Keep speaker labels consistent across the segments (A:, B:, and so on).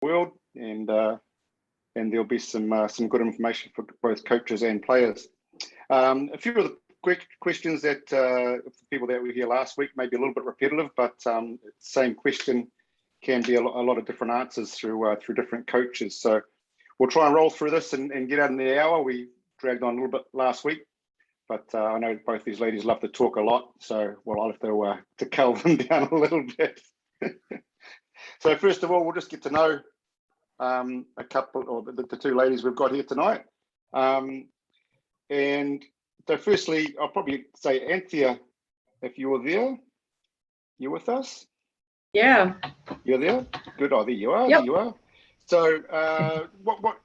A: world, and there'll be some good information for both coaches and players. A few of the quick questions that the people that were here last week may be a little bit repetitive, but same question can be a lot of different answers through different coaches. So we'll try and roll through this and get out in the hour. We dragged on a little bit last week, but I know both these ladies love to talk a lot, so I'll have to cull them down a little bit. So first of all, we'll just get to know a couple, or the two ladies we've got here tonight. And so firstly, I'll probably say, Anthea, if you're there, you with us?
B: Yeah.
A: You're there? Good. Oh, there you are.
B: Yep.
A: There you are. So what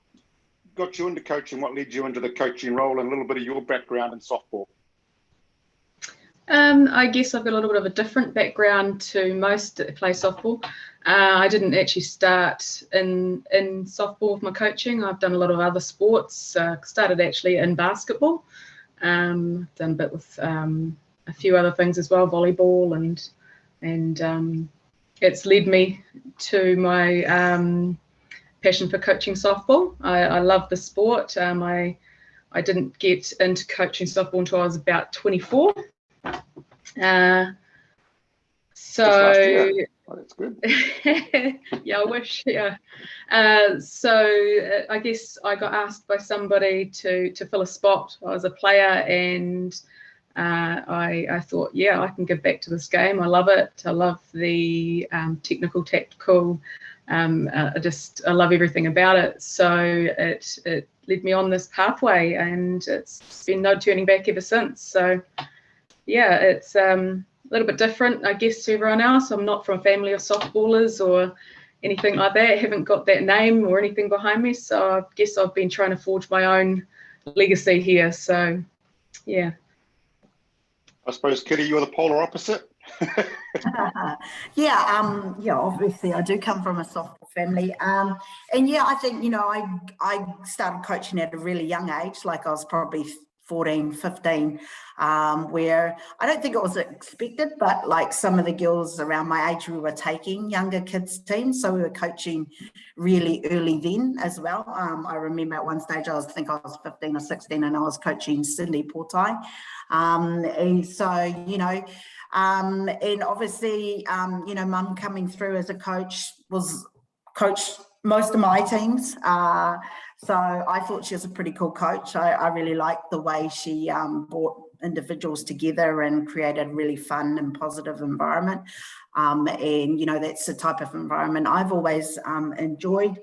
A: got you into coaching? What led you into the coaching role, and a little bit of your background in softball?
B: I guess I've got a little bit of a different background to most that play softball. I didn't actually start in softball with my coaching. I've done a lot of other sports. Started actually in basketball. Done a bit with a few other things as well, volleyball, and it's led me to my passion for coaching softball. I love the sport. I didn't get into coaching softball until I was about 24. So
A: oh, that's good.
B: Yeah, I wish. Yeah. So I guess I got asked by somebody to fill a spot. I was a player, and I thought, yeah, I can give back to this game. I love it. I love the technical, tactical. I love everything about it. So it led me on this pathway, and it's been no turning back ever since. So yeah, it's a little bit different, I guess, to everyone else. I'm not from a family of softballers or anything like that. I haven't got that name or anything behind me. So I guess I've been trying to forge my own legacy here. So yeah.
A: I suppose, Kiri, you're the polar opposite.
C: Yeah, obviously I do come from a softball family. And yeah, I think, I started coaching at a really young age, like I was probably 14, 15, where I don't think it was expected, but like some of the girls around my age, we were taking younger kids teams. So we were coaching really early then as well. I remember at one stage, I was 15 or 16, and I was coaching Sydney Portai. And so, and obviously, Mum coming through as a coach coached most of my teams. So I thought she was a pretty cool coach. I really liked the way she brought individuals together and created a really fun and positive environment. And, that's the type of environment I've always enjoyed.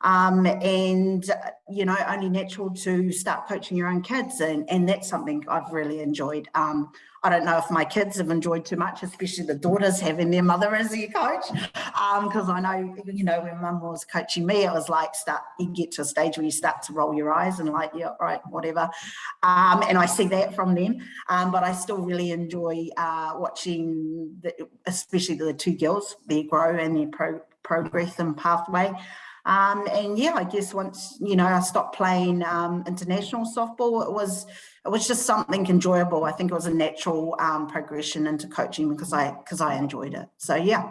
C: And, only natural to start coaching your own kids. And that's something I've really enjoyed. I don't know if my kids have enjoyed too much, especially the daughters having their mother as their coach. Because I know, when Mum was coaching me, it was like you get to a stage where you start to roll your eyes and like, yeah, right, whatever. And I see that from them. But I still really enjoy watching, especially the two girls, their grow and their progress and pathway. And yeah, I guess once, I stopped playing international softball, it was just something enjoyable. I think it was a natural progression into coaching because I enjoyed it. So yeah.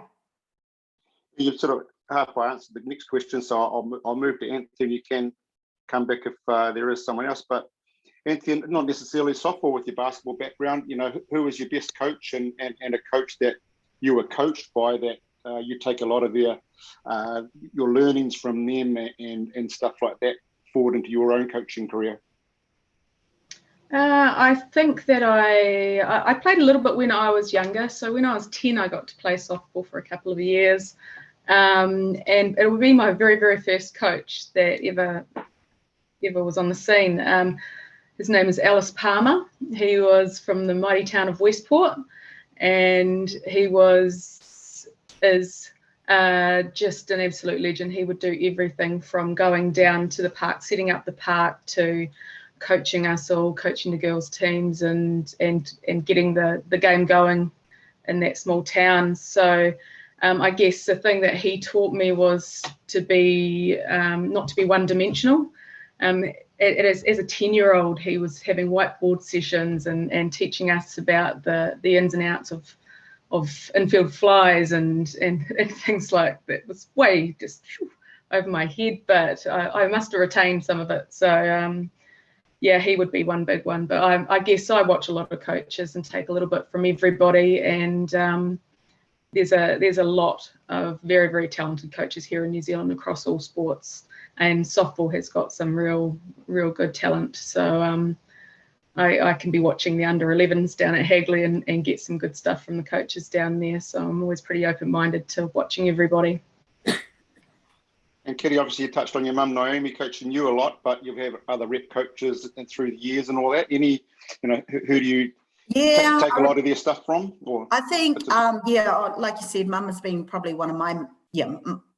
A: You've sort of halfway answered the next question, so I'll move to Anthea. You can come back if there is someone else. But Anthea, not necessarily softball with your basketball background, who was your best coach and a coach that you were coached by that you take a lot of your learnings from them and stuff like that forward into your own coaching career?
B: I think that I played a little bit when I was younger. So when I was 10, I got to play softball for a couple of years. And it would be my very, very first coach that ever was on the scene. His name is Alice Palmer. He was from the mighty town of Westport, and he is just an absolute legend. He would do everything from going down to the park, setting up the park, to coaching us all, coaching the girls' teams, and getting the game going in that small town. So I guess the thing that he taught me was to be not to be one-dimensional. As a 10-year-old, he was having whiteboard sessions and teaching us about the ins and outs of infield flies and things like that. It was way just over my head, but I must have retained some of it. So yeah, he would be one big one. But I guess I watch a lot of coaches and take a little bit from everybody. And there's a lot of very, very talented coaches here in New Zealand across all sports. And softball has got some real good talent. So I can be watching the under-11s down at Hagley and get some good stuff from the coaches down there. So I'm always pretty open-minded to watching everybody.
A: And Kiri, obviously you touched on your mum Naomi coaching you a lot, but you've had other rep coaches and through the years and all that. Any, who do you take a lot of their stuff from? Or
C: I think, like you said, mum has been probably one of my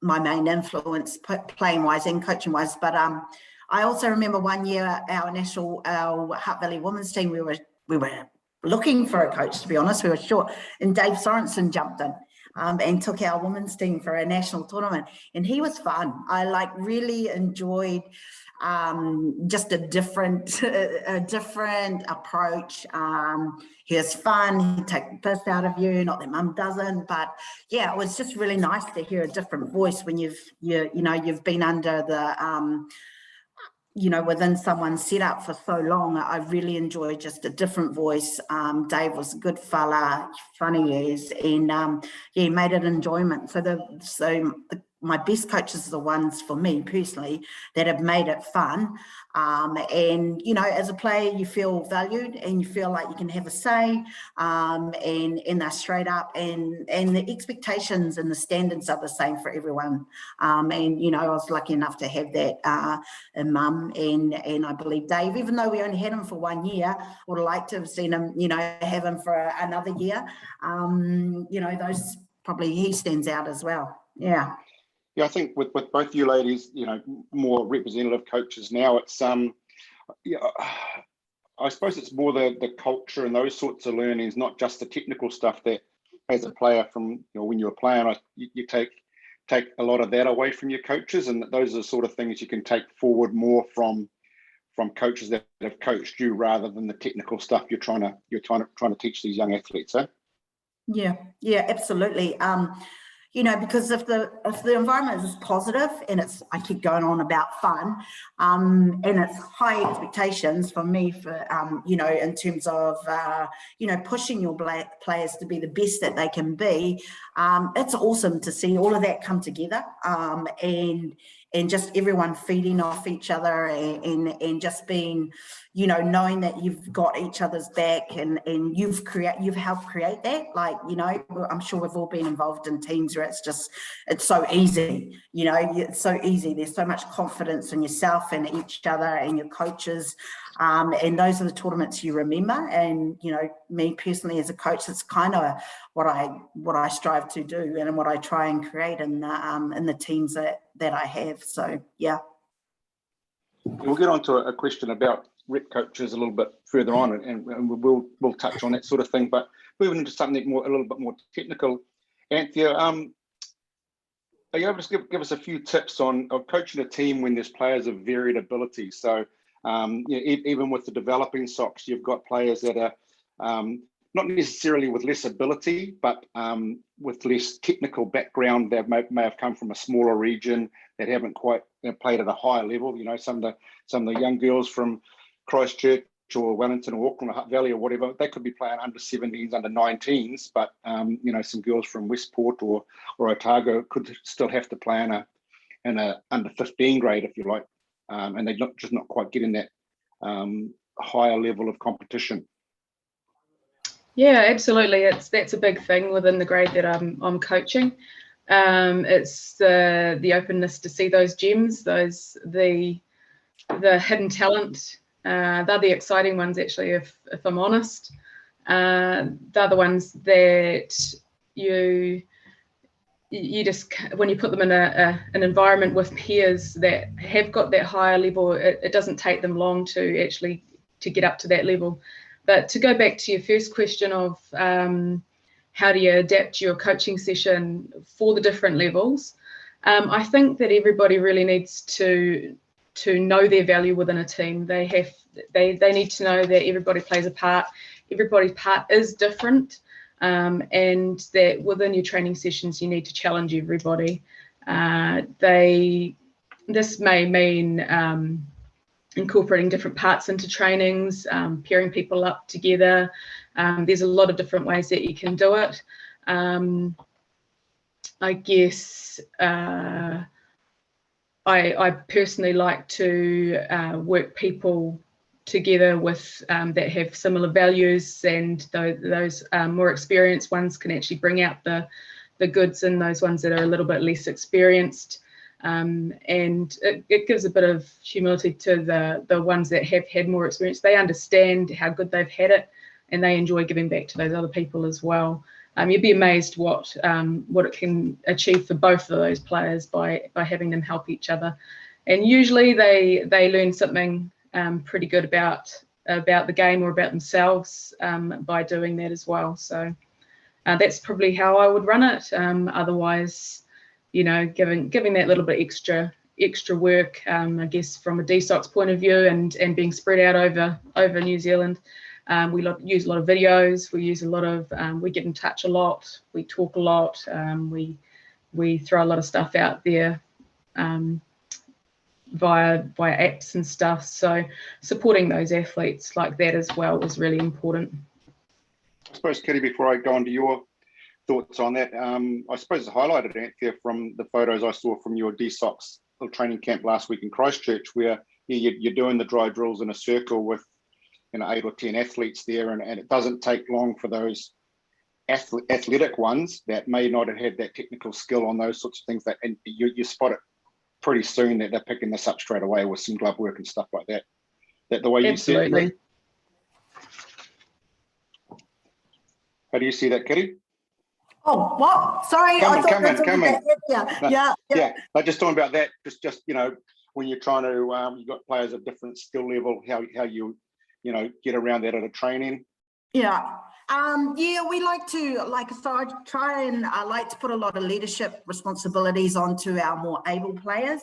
C: main influence playing wise and coaching wise. But I also remember one year our Hutt Valley women's team, we were looking for a coach, to be honest. We were short, and Dave Sorensen jumped in and took our women's team for a national tournament, and he was fun. I really enjoyed just a different approach. He was fun. He'd take the piss out of you, not that mum doesn't, but yeah, it was just really nice to hear a different voice when you've been under the within someone's setup for so long. I really enjoyed just a different voice. Dave was a good fella, funny he is, and he made it enjoyment. My best coaches are the ones, for me personally, that have made it fun. And as a player, you feel valued and you feel like you can have a say, and they're straight up, and the expectations and the standards are the same for everyone. I was lucky enough to have that in mum and I believe Dave, even though we only had him for 1 year, I would have liked to have seen him, have him for another year. Those probably, he stands out as well. Yeah.
A: Yeah, I think with both you ladies, more representative coaches now, it's I suppose it's more the culture and those sorts of learnings, not just the technical stuff that as a player from when you were playing, you take a lot of that away from your coaches, and those are the sort of things you can take forward more from coaches that have coached you rather than the technical stuff you're trying to teach these young athletes.
C: Yeah, absolutely. Because if the environment is positive and I keep going on about fun, and it's high expectations for me in terms of, pushing your players to be the best that they can be, it's awesome to see all of that come together, and just everyone feeding off each other and just being, knowing that you've got each other's back and you've helped create that. I'm sure we've all been involved in teams where it's so easy, it's so easy. There's so much confidence in yourself and each other and your coaches. And those are the tournaments you remember. And, me personally as a coach, it's kind of what I strive to do and what I try and create in the teams that I have. So, yeah.
A: We'll get on to a question about rep coaches a little bit further on, and we'll touch on that sort of thing. But moving into something a little bit more technical, Anthea, are you able to give us a few tips on coaching a team when there's players of varied ability? So, even with the developing Sox, you've got players that are not necessarily with less ability, but with less technical background. They may have come from a smaller region that haven't quite played at a higher level. Some of the young girls from Christchurch or Wellington or Auckland or Hutt Valley or whatever, they could be playing under 17s, under 19s, but some girls from Westport or Otago could still have to play in a under 15 grade, if you like, and they're just not quite getting that higher level of competition.
B: Yeah, absolutely. That's a big thing within the grade that I'm coaching. It's the openness to see those gems, the hidden talent. They're the exciting ones, actually, if I'm honest. They're the ones that you just, when you put them in an environment with peers that have got that higher level, it doesn't take them long to get up to that level. But to go back to your first question of how do you adapt your coaching session for the different levels, I think that everybody really needs to know their value within a team. They need to know that everybody plays a part. Everybody's part is different, and that within your training sessions you need to challenge everybody. this may mean incorporating different parts into trainings, pairing people up together. There's a lot of different ways that you can do it. I guess I personally like to work people together with that have similar values, and those more experienced ones can actually bring out the goods in those ones that are a little bit less experienced. And it gives a bit of humility to the ones that have had more experience. They understand how good they've had it, and they enjoy giving back to those other people as well. You'd be amazed what it can achieve for both of those players by having them help each other. And usually they learn something pretty good about the game or about themselves by doing that as well. So that's probably how I would run it. Otherwise, you know, giving that little bit extra work, I guess, from a DSOX point of view, and being spread out over New Zealand. We use a lot of videos. We use a lot of. We get in touch a lot. We talk a lot. We throw a lot of stuff out there via apps and stuff. So supporting those athletes like that as well is really important.
A: I suppose, Kiri, before I go on to your thoughts on that, I suppose it's highlighted, Anthea, from the photos I saw from your DSOX little training camp last week in Christchurch, where you're doing the dry drills in a circle with 8 or 10 athletes there, and it doesn't take long for those athletic ones that may not have had that technical skill on those sorts of things, and you spot it pretty soon that they're picking this up straight away with some glove work and stuff like that. That the way
B: Absolutely.
A: you see it? How do you see that, Kiri?
C: Oh, what? Sorry,
A: Come
C: I
A: in,
C: thought
A: come in,
C: that's
A: come
C: what
A: in.
C: that- Yeah.
A: But just talking about that, just when you're trying to, you've got players of different skill level, how you get around that at a training.
C: Yeah. We like to, I like to put a lot of leadership responsibilities onto our more able players.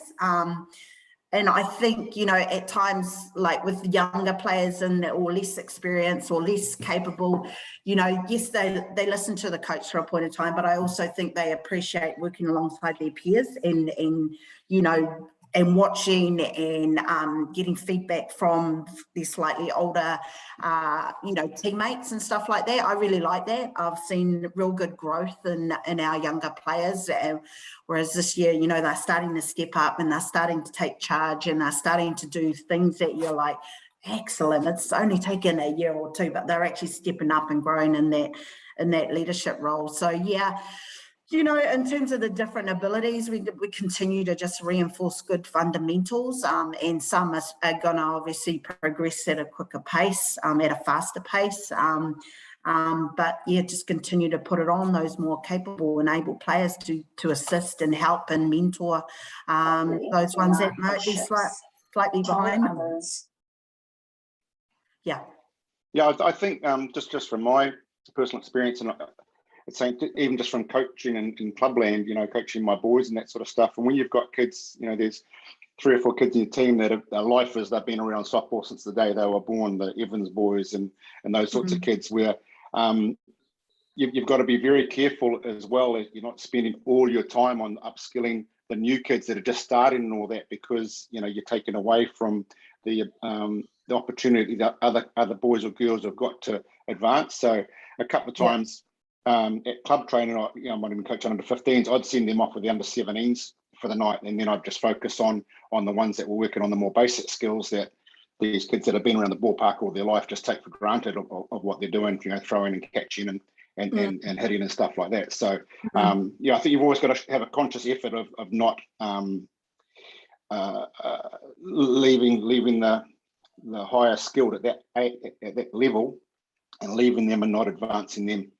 C: And I think, at times, like with younger players or less experienced or less capable, yes, they listen to the coach for a point of time, but I also think they appreciate working alongside their peers and watching and getting feedback from their slightly older, teammates and stuff like that. I really like that. I've seen real good growth in our younger players, whereas this year, they're starting to step up and they're starting to take charge and they're starting to do things that you're like, excellent. It's only taken a year or two, but they're actually stepping up and growing in that leadership role. So yeah. In terms of the different abilities, we continue to just reinforce good fundamentals, and some are going to obviously progress at a quicker pace, at a faster pace. But yeah, just continue to put it on those more capable and able players to assist and help and mentor those ones that might be slightly behind them. Yeah.
A: Yeah, I think just from my personal experience, and it's saying even just from coaching in clubland, coaching my boys and that sort of stuff. And when you've got kids, there's 3 or 4 kids in your team that their lifers, they've been around softball since the day they were born, the Evans boys and those sorts of kids, where you've got to be very careful as well as you're not spending all your time on upskilling the new kids that are just starting and all that, because you're taken away from the opportunity that other boys or girls have got to advance. So a couple of times. At club training, I might even coach under 15s. I'd send them off with the under 17s for the night, and then I'd just focus on the ones that were working on the more basic skills that these kids that have been around the ballpark all their life just take for granted of what they're doing, throwing and catching and hitting and stuff like that. So I think you've always got to have a conscious effort of not leaving the higher skilled at that level and leaving them and not advancing them.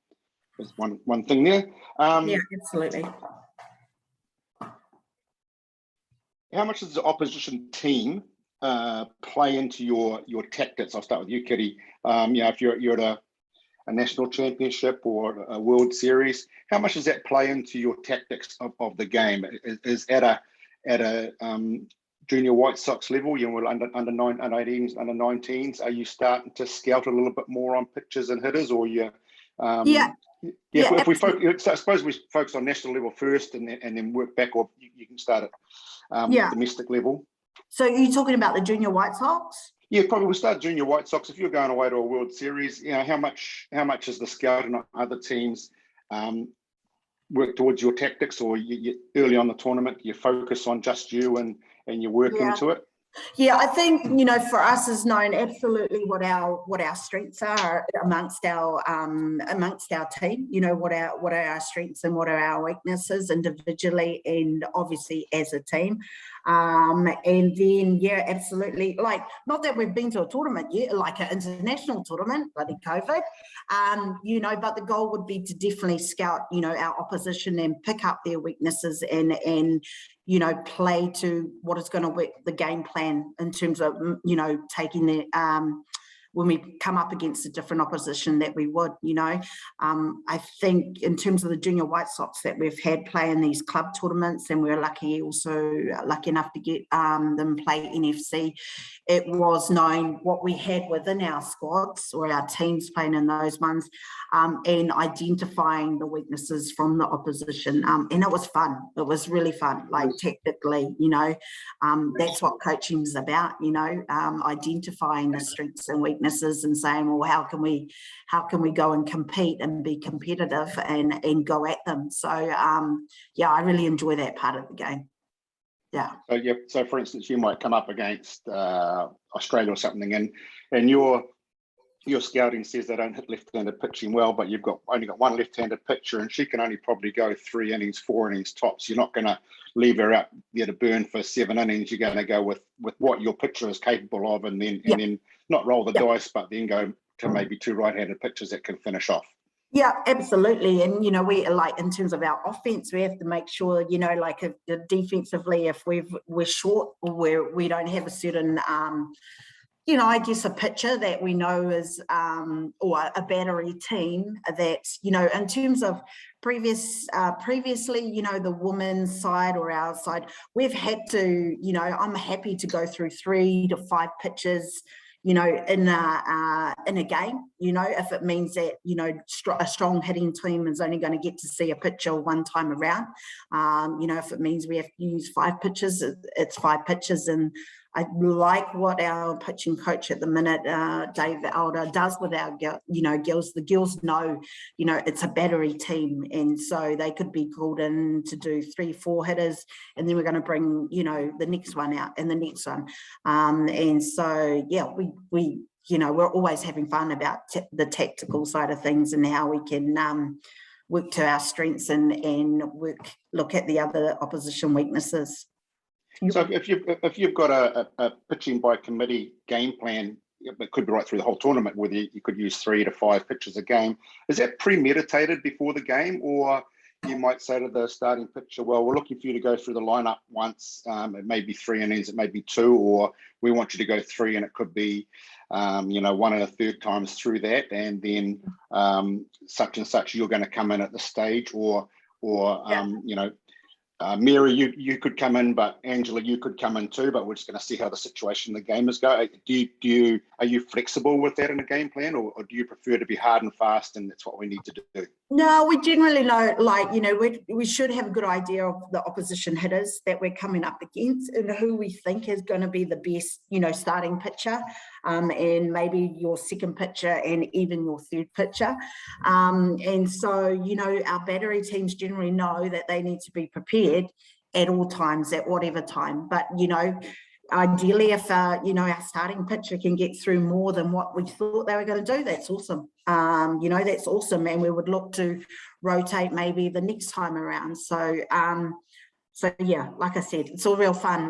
A: There's one thing there.
C: Yeah, absolutely.
A: How much does the opposition team play into your tactics? I'll start with you, Kiri. If you're at a national championship or a World Series, how much does that play into your tactics of the game? Is at a junior White Sox level, under 18s, under 19s, are you starting to scout a little bit more on pitchers and hitters, or you're
C: Yeah.
A: If we focus, I suppose we focus on national level first, and then work back, or you can start at domestic level.
C: So you're talking about the junior White Sox?
A: Yeah, probably we'll start junior White Sox. If you're going away to a World Series, how much is the scouting on other teams work towards your tactics, or you early on the tournament you focus on just you and you work into it?
C: Yeah, I think, for us is known absolutely what our strengths are amongst our team, what are our strengths and what are our weaknesses individually and obviously as a team. And then, absolutely, like, not that we've been to a tournament yet, like an international tournament, bloody COVID, but the goal would be to definitely scout, our opposition and pick up their weaknesses and play to what is going to work the game plan in terms of, taking the, when we come up against a different opposition that we would, I think in terms of the junior White Sox that we've had play in these club tournaments, and we're lucky enough to get them play NFC, it was known what we had within our squads or our teams playing in those ones, and identifying the weaknesses from the opposition. And it was fun. It was really fun, like tactically, that's what coaching is about, identifying the strengths and weaknesses and saying, well, how can we go and compete and be competitive and go at them? So, I really enjoy that part of the game. Yeah.
A: So for instance, you might come up against Australia or something, and your scouting says they don't hit left-handed pitching well, but you've only got one left-handed pitcher, and she can only probably go 3 innings, 4 innings tops. You're not going to leave her out there to burn for 7 innings. You're going to go with what your pitcher is capable of, and then not roll the dice, but then go to maybe 2 right-handed pitchers that can finish off.
C: Yeah, absolutely. And, we like in terms of our offense, we have to make sure, like defensively, if we're short or we don't have a certain, I guess a pitcher that we know is, or a battery team that, in terms of previously, the women's side or our side, we've had to, I'm happy to go through 3 to 5 pitches, in a game, if it means that, a strong hitting team is only going to get to see a pitcher one time around. If it means we have to use 5 pitches, it's 5 pitches. And I like what our pitching coach at the minute, Dave Elder, does with our girls. The girls know, it's a battery team, and so they could be called in to do 3-4 hitters, and then we're going to bring, the next one out and the next one. And so, we're always having fun about the tactical side of things and how we can work to our strengths and look at the other opposition weaknesses.
A: So if you've got a pitching by committee game plan, it could be right through the whole tournament, whether you could use 3 to 5 pitches a game. Is that premeditated before the game, or you might say to the starting pitcher, well, we're looking for you to go through the lineup once. It may be 3 innings, it may be 2, or we want you to go 3, and it could be 1 1/3 times through that, and then such and such you're going to come in at the stage, or Mary, you could come in, but Angela, you could come in too, but we're just going to see how the situation in the game is going. Are you flexible with that in a game plan, or do you prefer to be hard and fast and that's what we need to do?
C: No, we generally know, we should have a good idea of the opposition hitters that we're coming up against and who we think is going to be the best, starting pitcher, and maybe your second pitcher and even your third pitcher. And so, our battery teams generally know that they need to be prepared at all times, at whatever time. But, ideally, if our starting pitcher can get through more than what we thought they were going to do, that's awesome. That's awesome, and we would look to rotate maybe the next time around. So, like I said, it's all real fun.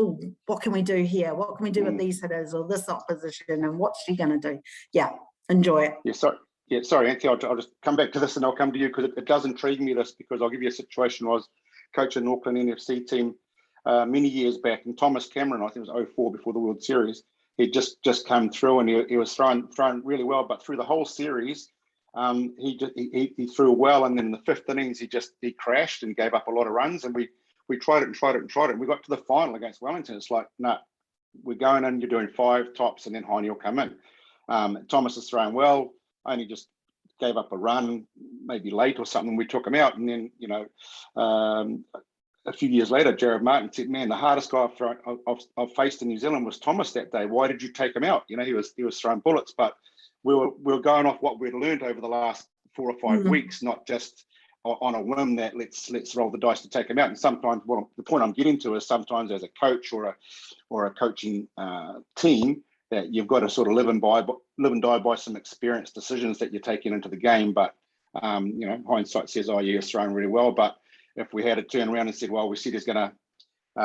C: Oh, what can we do here? What can we do with these hitters or this opposition? And what's she going to do? Yeah, enjoy it.
A: Sorry, Anthea, I'll just come back to this and I'll come to you because it does intrigue me, this, because I'll give you a situation. I was coaching an Auckland NFC team many years back, and Thomas Cameron, I think it was 2004 before the World Series, he'd just come through and he was throwing really well, but through the whole series, he threw well, and then in the 5th innings he crashed and gave up a lot of runs, and we tried it, and we got to the final against Wellington. It's like, no, we're going in, you're doing 5 tops, and then Heine will come in. Thomas is throwing well. only just gave up a run, maybe late or something. We took him out, and then a few years later, Jared Martin said, "Man, the hardest guy I've faced in New Zealand was Thomas that day. Why did you take him out? He was throwing bullets." But we were going off what we'd learned over the last 4 or 5 weeks, not just on a whim that let's roll the dice to take him out. And sometimes, the point I'm getting to is sometimes as a coach or a coaching team, that you've got to sort of live and die by some experienced decisions that you're taking into the game. But hindsight says, "Oh, you're throwing really well." But if we had to turn around and said, "Well, we said he's going to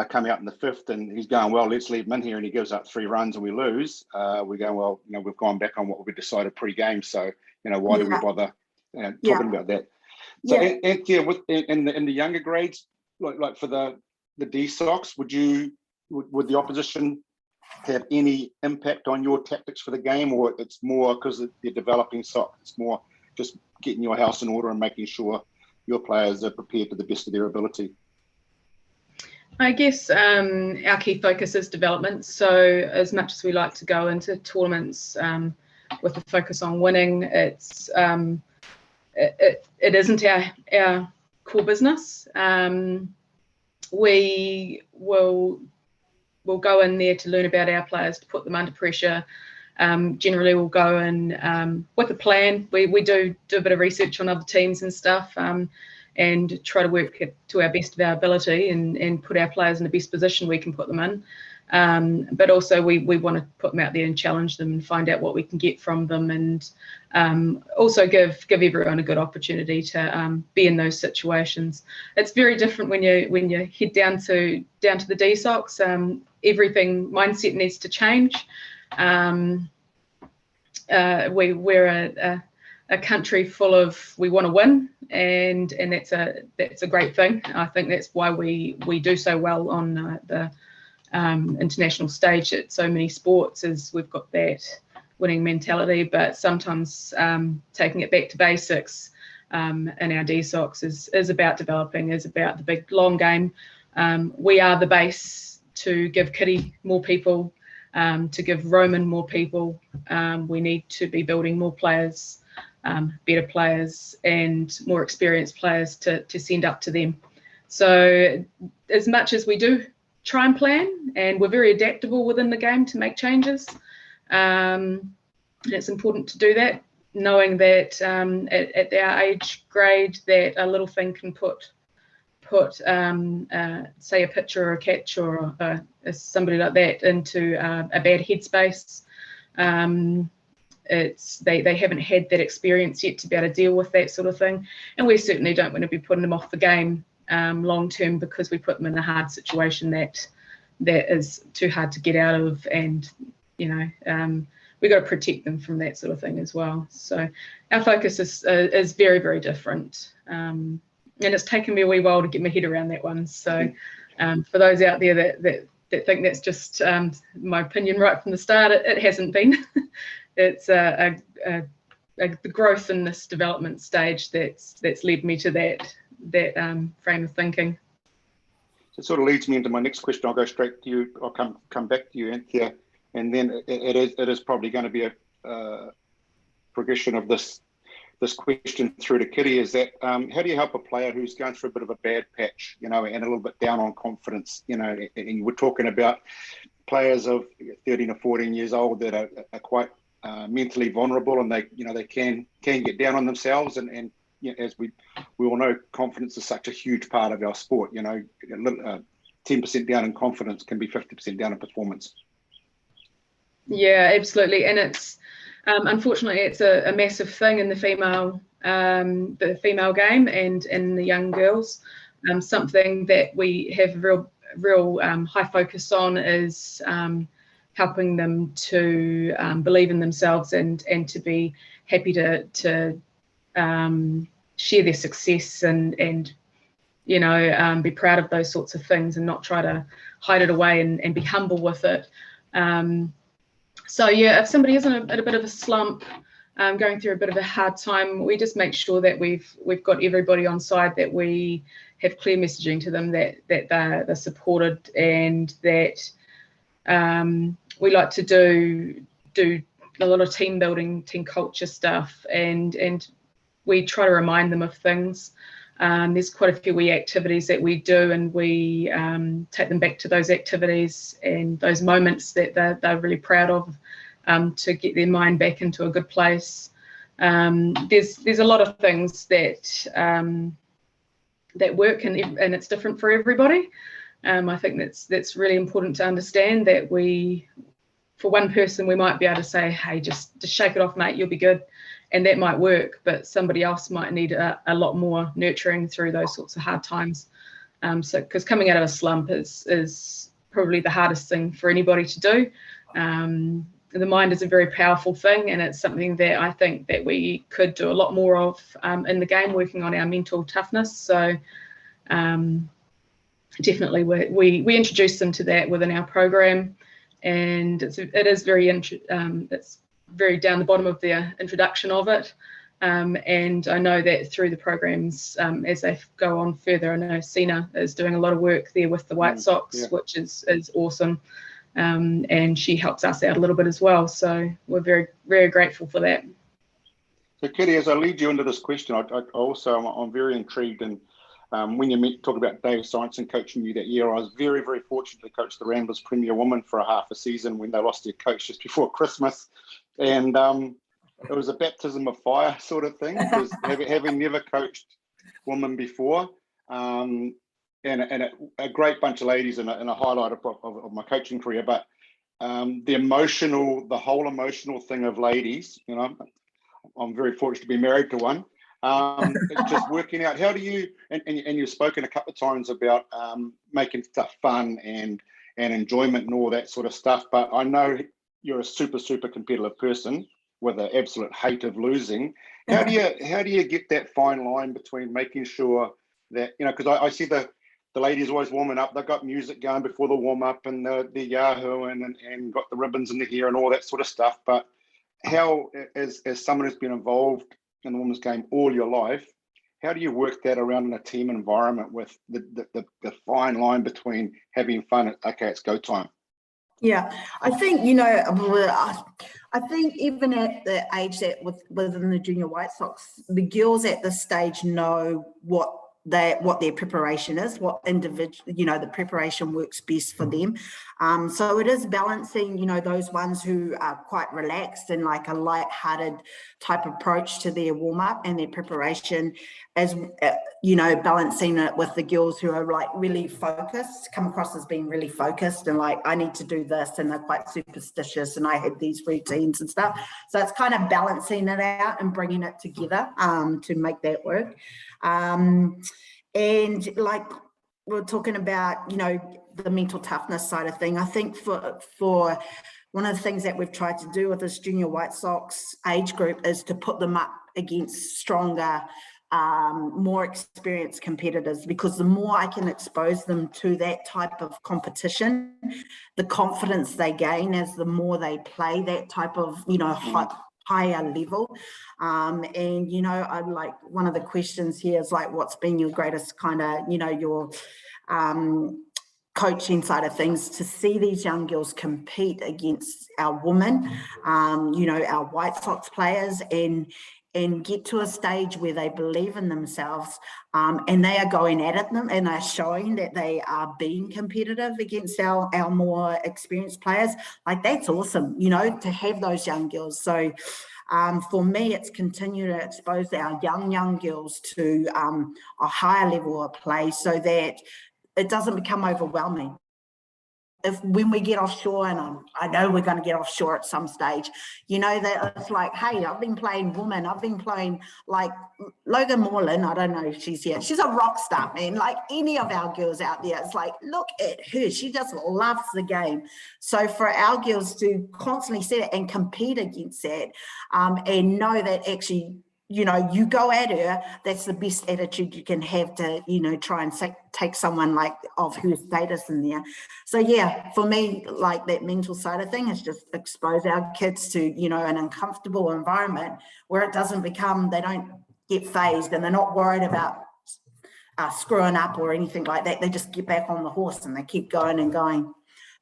A: come out in the 5th and he's going well, let's leave him in here," and he gives up 3 runs and we lose, we go, "Well, we've gone back on what we decided pre-game. So, why do we bother talking about that?" So, Anthea, in the younger grades, like for the D Sox, would the opposition have any impact on your tactics for the game, or it's more because they're developing Sox, it's more just getting your house in order and making sure your players are prepared to the best of their ability?
B: I guess our key focus is development. So as much as we like to go into tournaments with a focus on winning, it isn't our core business. We will go in there to learn about our players, to put them under pressure. Generally, we'll go in with a plan. We do a bit of research on other teams and stuff, and try to work to our best of our ability and put our players in the best position we can put them in. But also we want to put them out there and challenge them and find out what we can get from them, and also give everyone a good opportunity to be in those situations. It's very different when you head down to the D Sox. Everything mindset needs to change. We're a country full of, we want to win, and that's a great thing. I think that's why we do so well on the international stage at so many sports, is we've got that winning mentality. But sometimes taking it back to basics in our D Sox is about developing, is about the big long game. We are the base to give Kiri more people, to give Roman more people. We need to be building more players, better players and more experienced players to send up to them. So as much as we do try and plan, and we're very adaptable within the game to make changes, and it's important to do that, knowing that at our age grade that a little thing can put say a pitcher or a catch or somebody like that into a bad headspace. They haven't had that experience yet to be able to deal with that sort of thing, and we certainly don't want to be putting them off the game long term because we put them in a hard situation that is too hard to get out of, and we've got to protect them from that sort of thing as well. So our focus is very, very different, and it's taken me a wee while to get my head around that one. So for those out there that think that's just my opinion right from the start, it hasn't been. It's the growth in this development stage that's led me to that frame of thinking.
A: So it sort of leads me into my next question. I'll go straight to you. I'll come back to you, Anthea, and then it is probably going to be a progression of this question through to Kiri. Is that how do you help a player who's going through a bit of a bad patch, and a little bit down on confidence, and we're talking about players of 13 or 14 years old that are quite mentally vulnerable, and they can get down on themselves, and as we all know, confidence is such a huge part of our sport. 10% down in confidence can be 50% down in performance.
B: Yeah, absolutely, and it's unfortunately it's a massive thing in the female game and in the young girls. Something that we have real high focus on is helping them to believe in themselves and to be happy to share their success and be proud of those sorts of things and not try to hide it away and be humble with it. So yeah, if somebody is in a bit of a slump, going through a bit of a hard time, we just make sure that we've got everybody on side, that we have clear messaging to them that they're supported, and that we like to do a lot of team building, team culture stuff, and we try to remind them of things. There's quite a few wee activities that we do, and we take them back to those activities and those moments that they're really proud of, to get their mind back into a good place. There's a lot of things that that work, and it's different for everybody. I think that's really important to understand, that for one person, we might be able to say, hey, just shake it off, mate, you'll be good. And that might work, but somebody else might need a lot more nurturing through those sorts of hard times. So, because coming out of a slump is probably the hardest thing for anybody to do. The mind is a very powerful thing, and it's something that I think that we could do a lot more of in the game, working on our mental toughness. So definitely we introduce them to that within our program, and it is very it's very down the bottom of their introduction of it. And I know that through the programs, as they go on further, I know Sina is doing a lot of work there with the White Sox, which is awesome. And she helps us out a little bit as well. So we're very, very grateful for that.
A: So Kiri, as I lead you into this question, I'm very intrigued. And when you talk about Dave Simonson coaching you that year, I was very, very fortunate to coach the Ramblers Premier Women for a half a season when they lost their coach just before Christmas. And it was a baptism of fire sort of thing, because having never coached women before, and a great bunch of ladies, and a highlight of my coaching career. But the whole emotional thing of ladies, I'm very fortunate to be married to one. Just working out, how do you, and you've spoken a couple of times about making stuff fun and enjoyment and all that sort of stuff. But I know you're a super, super competitive person with an absolute hate of losing. How do you get that fine line between making sure that, because I see the ladies always warming up, they've got music going before the warm up, and the Yahoo and got the ribbons in the hair and all that sort of stuff. But how, as someone who's been involved in the women's game all your life, how do you work that around in a team environment with the fine line between having fun and, okay, it's go time?
C: Yeah, I think, I think even at the age that within the junior White Sox, the girls at this stage know what their preparation is, what individual, the preparation works best for them. So it is balancing, those ones who are quite relaxed and like a light-hearted type approach to their warm-up and their preparation, as balancing it with the girls who are like really focused, come across as being really focused and like, I need to do this, and they're quite superstitious, and I had these routines and stuff. So it's kind of balancing it out and bringing it together to make that work. And like we're talking about, the mental toughness side of thing, I think for one of the things that we've tried to do with this junior White Sox age group is to put them up against stronger, more experienced competitors, because the more I can expose them to that type of competition, the confidence they gain as the more they play that type of, higher level. And I like, one of the questions here is like, what's been your greatest kind of, your coaching side of things, to see these young girls compete against our women, our White Sox players, and get to a stage where they believe in themselves, and they are going at them, and they're showing that they are being competitive against our more experienced players. Like, that's awesome, to have those young girls. So for me, it's continue to expose our young girls to a higher level of play, so that it doesn't become overwhelming. When we get offshore, and I know we're going to get offshore at some stage, that it's like, hey, I've been playing women. I've been playing like Logan Moreland. I don't know if she's here. She's a rock star, man. Like any of our girls out there, it's like, look at her. She just loves the game. So for our girls to constantly see it and compete against that, and know that actually, you go at her, that's the best attitude you can have to, try and take someone like of her status in there. So yeah, for me, like that mental side of thing is just expose our kids to, an uncomfortable environment where it doesn't become, they don't get phased, and they're not worried about screwing up or anything like that. They just get back on the horse and they keep going and going.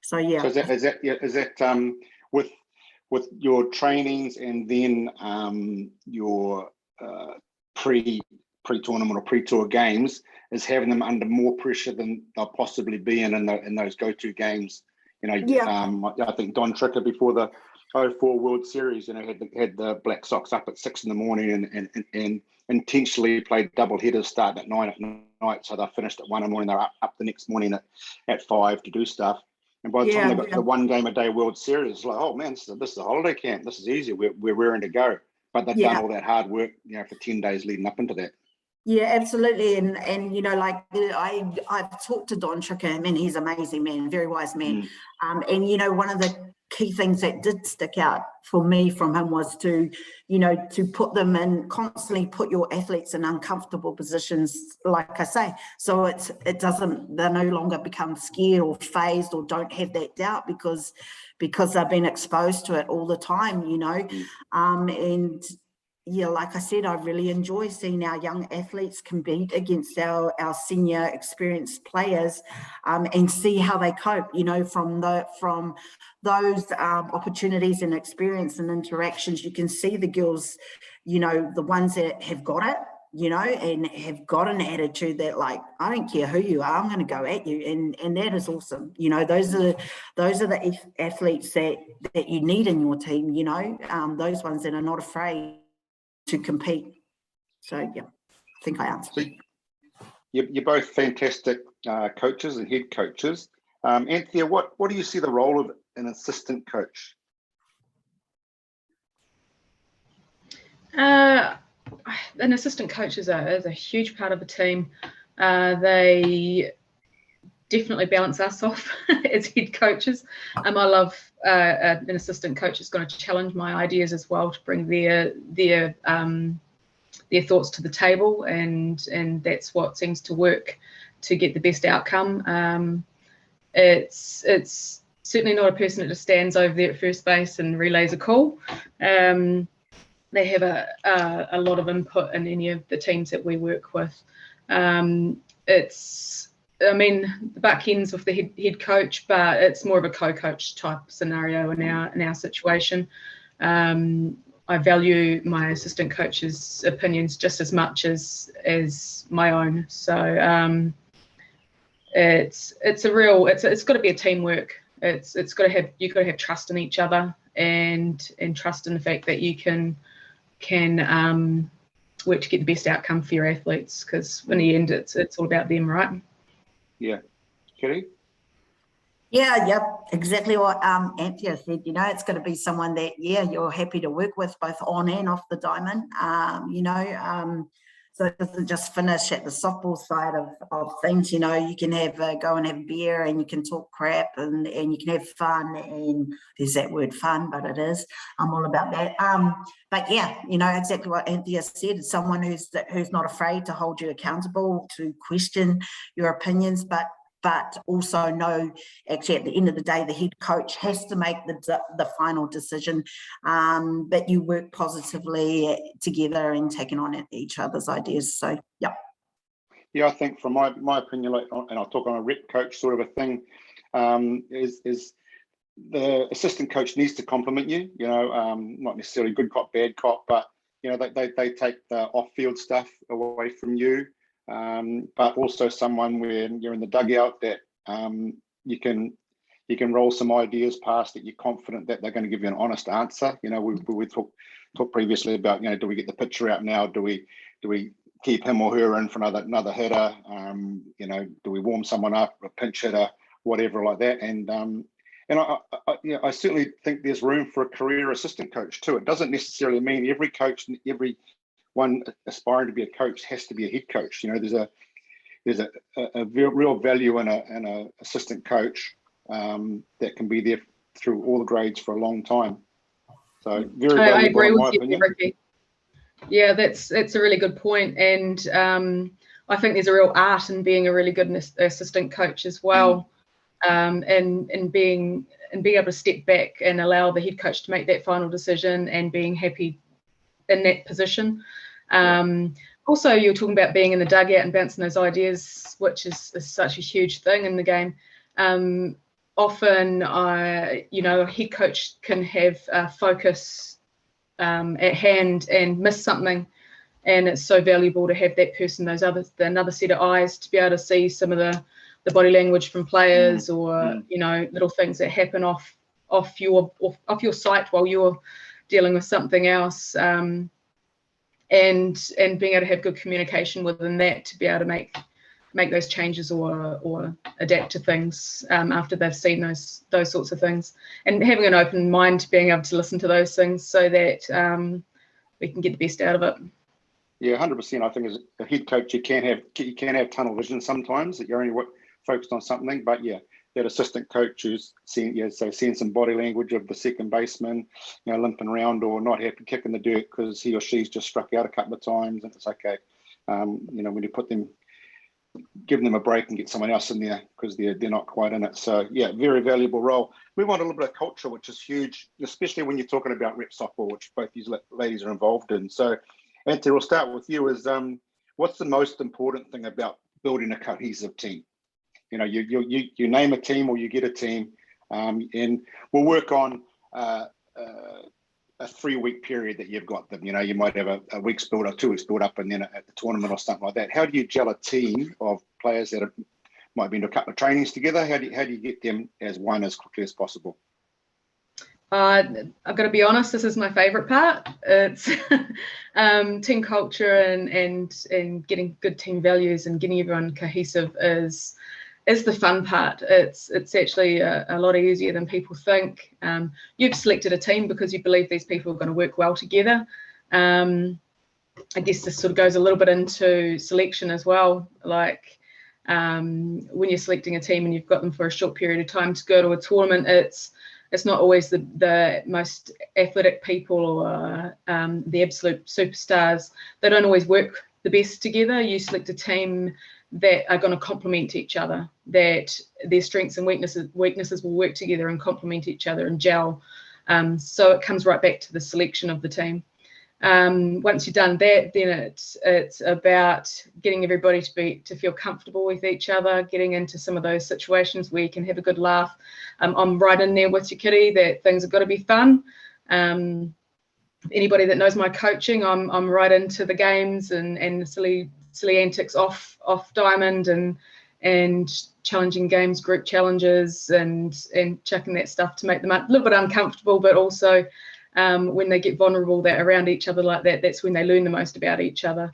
C: So yeah.
A: So is that with your trainings and then your pre-tournament or pre-tour games is having them under more pressure than they'll possibly be in those go-to games. I think Don Tricker before the 04 World Series, had the Black Sox up at 6 a.m. and intentionally played double headers starting at 9 at night, so they finished at 1 in the morning. They're up the next morning at 5 to do stuff. And by the time they got the 1 game a day World Series, it's like, oh man, this is a holiday camp. This is easy. We're raring to go. But they've done all that hard work, for 10 days leading up into that.
C: Yeah, absolutely. And I've talked to Don Tricker, and he's an amazing man, very wise man. And one of the key things that did stick out for me from him was to put them in, constantly put your athletes in uncomfortable positions, like I say, so they no longer become scared or phased or don't have that doubt because they've been exposed to it all the time, and like I said, I really enjoy seeing our young athletes compete against our senior experienced players, and see how they cope, from those opportunities and experience and interactions. You can see the girls, the ones that have got it, and have got an attitude that, like, I don't care who you are, I'm going to go at you, and that is awesome. Those are the athletes that you need in your team. Those ones that are not afraid to compete. So I think I answered.
A: So you're both fantastic coaches and head coaches. Anthea, what do you see the role of an assistant coach?
B: An assistant coach is a huge part of a team. They definitely balance us off as head coaches. I love an assistant coach is going to challenge my ideas as well, to bring their thoughts to the table, and that's what seems to work to get the best outcome. It's certainly not a person that just stands over there at first base and relays a call. They have a lot of input in any of the teams that we work with. The buck ends with the head coach, but it's more of a co-coach type scenario in our situation. I value my assistant coach's opinions just as much as my own. So it's got to be a teamwork. You've got to have trust in each other, and trust in the fact that you can work to get the best outcome for your athletes, because in the end it's all about them, right?
A: Yeah. Kiri?
C: Yeah, exactly what Anthea said. It's got to be someone that, you're happy to work with, both on and off the diamond. So it doesn't just finish at the softball side of things. You can go and have beer, and you can talk crap, and you can have fun. And there's that word fun, but it is. I'm all about that. But exactly what Anthea said. It's someone who's not afraid to hold you accountable, to question your opinions, but also know, actually, at the end of the day, the head coach has to make the final decision, but you work positively together and taking on each other's ideas. So,
A: Yeah, I think from my opinion, and I'll talk on a rep coach sort of a thing, is the assistant coach needs to compliment you, not necessarily good cop, bad cop, but, they take the off-field stuff away from you. But also someone when you're in the dugout that you can roll some ideas past, that you're confident that they're going to give you an honest answer. We talked previously about, do we get the pitcher out now? Do we keep him or her in for another hitter? Do we warm someone up, a pinch hitter, whatever like that? And I certainly think there's room for a career assistant coach too. It doesn't necessarily mean every coach and every one aspiring to be a coach has to be a head coach. There's a real value in a assistant coach that can be there through all the grades for a long time. So very valuable. I agree with you,
B: Ricky. Yeah, that's a really good point, and I think there's a real art in being a really good assistant coach as well, and being able to step back and allow the head coach to make that final decision, and being happy in that position. Also, you're talking about being in the dugout and bouncing those ideas, which is such a huge thing in the game. often, a head coach can have focus at hand and miss something, and it's so valuable to have that person, another set of eyes to be able to see some of the body language from players, or little things that happen off your site while you're dealing with something else, and being able to have good communication within that to be able to make those changes or adapt to things after they've seen those sorts of things, and having an open mind to being able to listen to those things so that we can get the best out of it.
A: Yeah, 100%. I think as a head coach, you can have tunnel vision sometimes, that you're only focused on something. But yeah, that assistant coach who's seeing some body language of the second baseman, limping around or not happy, kicking the dirt because he or she's just struck out a couple of times, and it's okay. When you give them a break and get someone else in there because they're not quite in it. So yeah, very valuable role. We want a little bit of culture, which is huge, especially when you're talking about rep softball, which both these ladies are involved in. So Anthea, we'll start with you. What's the most important thing about building a cohesive team? You name a team or you get a team, and we'll work on a 3-week period that you've got them. You might have a week's build up, 2 weeks build up, and then at the tournament or something like that. How do you gel a team of players that might be in a couple of trainings together? How do you get them as one as quickly as possible?
B: I've got to be honest, this is my favourite part. It's team culture and getting good team values and getting everyone cohesive is the fun part. It's actually a lot easier than people think. You've selected a team because you believe these people are going to work well together. I guess this sort of goes a little bit into selection as well. Like when you're selecting a team and you've got them for a short period of time to go to a tournament, it's not always the most athletic people or the absolute superstars. They don't always work the best together. You select a team that are going to complement each other, that their strengths and weaknesses will work together and complement each other and gel. So it comes right back to the selection of the team. Once you've done that, then it's about getting everybody to feel comfortable with each other, getting into some of those situations where you can have a good laugh. I'm right in there with you, Kiri, that things have got to be fun. Anybody that knows my coaching, I'm right into the games and silly antics off diamond and challenging games, group challenges, and chucking that stuff to make them a little bit uncomfortable, but also when they get vulnerable that around each other like that, that's when they learn the most about each other.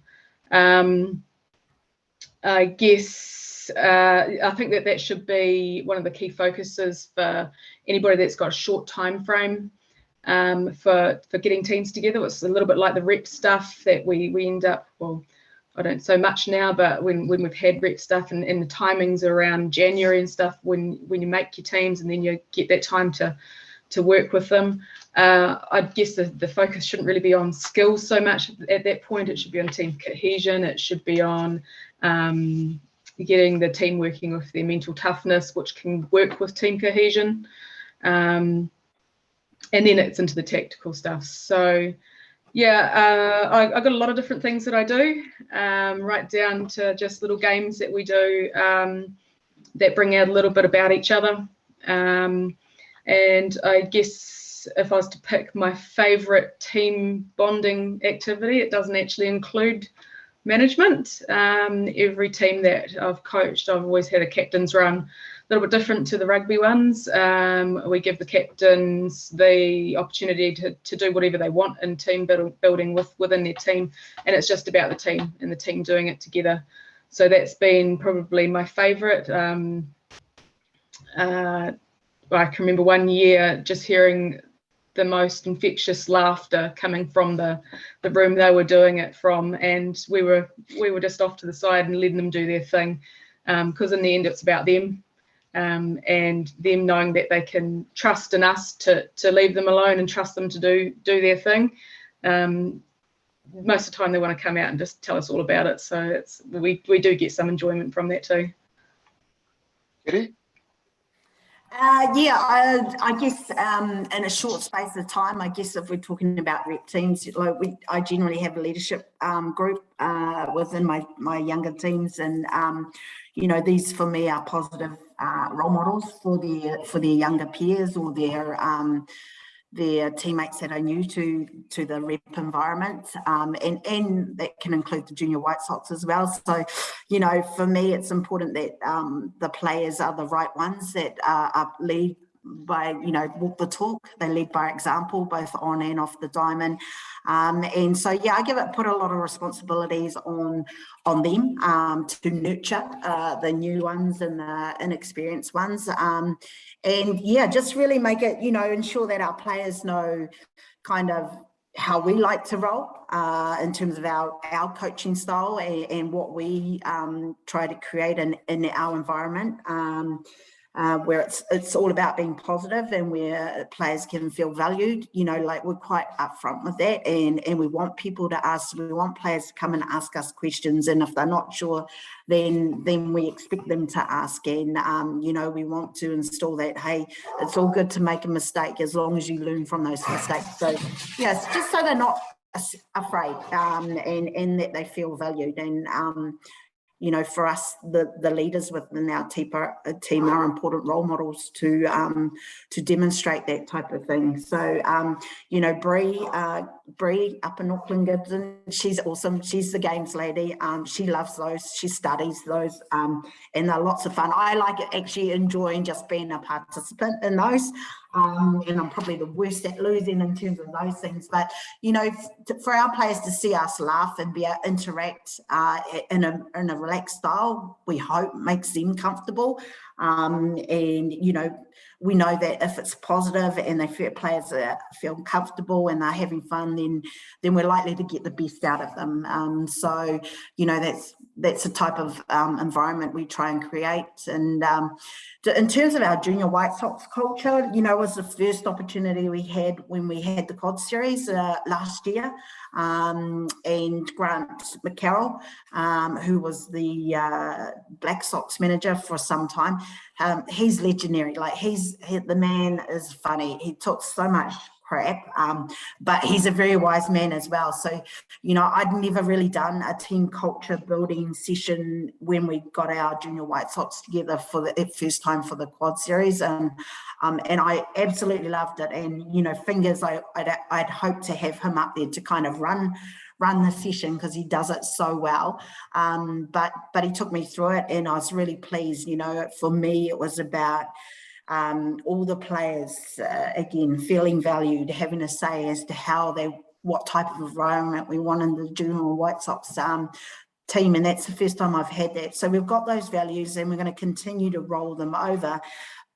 B: I guess I think that should be one of the key focuses for anybody that's got a short time frame for getting teams together. It's a little bit like the rep stuff that we end up, well, I don't so much now, but when we've had rep stuff and the timings around January and stuff, when you make your teams and then you get that time to work with them, I guess the focus shouldn't really be on skills so much at that point. It should be on team cohesion. It should be on getting the team working with their mental toughness, which can work with team cohesion. And then it's into the tactical stuff. So yeah, I've got a lot of different things that I do, right down to just little games that we do that bring out a little bit about each other. And I guess if I was to pick my favourite team bonding activity, it doesn't actually include management. Every team that I've coached, I've always had a captain's run, a little bit different to the rugby ones. We give the captains the opportunity to do whatever they want in team building within their team, and it's just about the team and the team doing it together. So that's been probably my favourite. I can remember one year just hearing the most infectious laughter coming from the room they were doing it from, and we were just off to the side and letting them do their thing, because in the end it's about them, and them knowing that they can trust in us to leave them alone and trust them to do their thing. Most of the time they want to come out and just tell us all about it, so we do get some enjoyment from that too.
A: Kiri?
C: Yeah, I guess in a short space of time, I guess if we're talking about rep teams, like I generally have a leadership group within my younger teams, and these for me are positive role models for their younger peers or their teammates that are new to the rep environment, and that can include the junior White Sox as well. So, you know, for me, it's important that the players are the right ones that lead by, you know, walk the talk. They lead by example, both on and off the diamond. And so, yeah, I put a lot of responsibilities on them to nurture the new ones and the inexperienced ones. And yeah, just really make it, you know, ensure that our players know kind of how we like to roll in terms of our coaching style and what we try to create in our environment. Where it's all about being positive and where players can feel valued, you know, like we're quite upfront with that, and we want people to ask, we want players to come and ask us questions, and if they're not sure, then we expect them to ask, and you know, we want to install that, hey, it's all good to make a mistake as long as you learn from those mistakes. So yes, just so they're not afraid, and that they feel valued. And you know, for us, the leaders within our team are important role models to demonstrate that type of thing. So, you know, Bree up in Auckland, Gibson, she's awesome. She's the games lady. She loves those. She studies those, and they're lots of fun. I like it, actually enjoying just being a participant in those. And I'm probably the worst at losing in terms of those things. But, you know, for our players to see us laugh and be able to interact in a relaxed style, we hope makes them comfortable. And, you know, we know that if it's positive and they feel players feel comfortable and they're having fun, then we're likely to get the best out of them. So, you know, that's the type of environment we try and create. And in terms of our junior White Sox culture, you know, it was the first opportunity we had when we had the COD series last year. And Grant McCarroll, who was the Black Sox manager for some time, he's legendary. Like the man is funny. He talks so much crap, but he's a very wise man as well. So, you know, I'd never really done a team culture building session when we got our junior White Sox together for the first time for the quad series, and I absolutely loved it. And, you know, I'd hope to have him up there to kind of run the session because he does it so well. But he took me through it, and I was really pleased. You know, for me, it was about all the players, again, feeling valued, having a say as to what type of environment we want in the junior White Sox team. And that's the first time I've had that. So we've got those values, and we're going to continue to roll them over.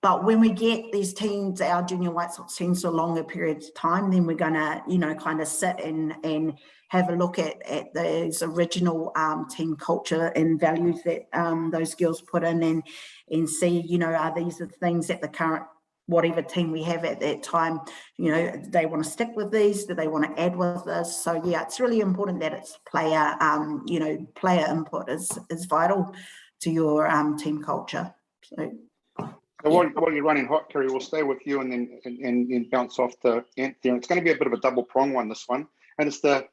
C: But when we get these teams, our junior White Sox teams, for longer periods of time, then we're going to, you know, kind of sit and have a look at those original team culture and values that those girls put in, and see, you know, are these the things that the current whatever team we have at that time, you know, do they want to stick with these? Do they want to add with us? So yeah, it's really important that it's player, you know, player input is vital to your team culture. So
A: while you're running hot, Kiri, we'll stay with you and then bounce off to Anthea. It's going to be a bit of a double prong one, this one, and it's the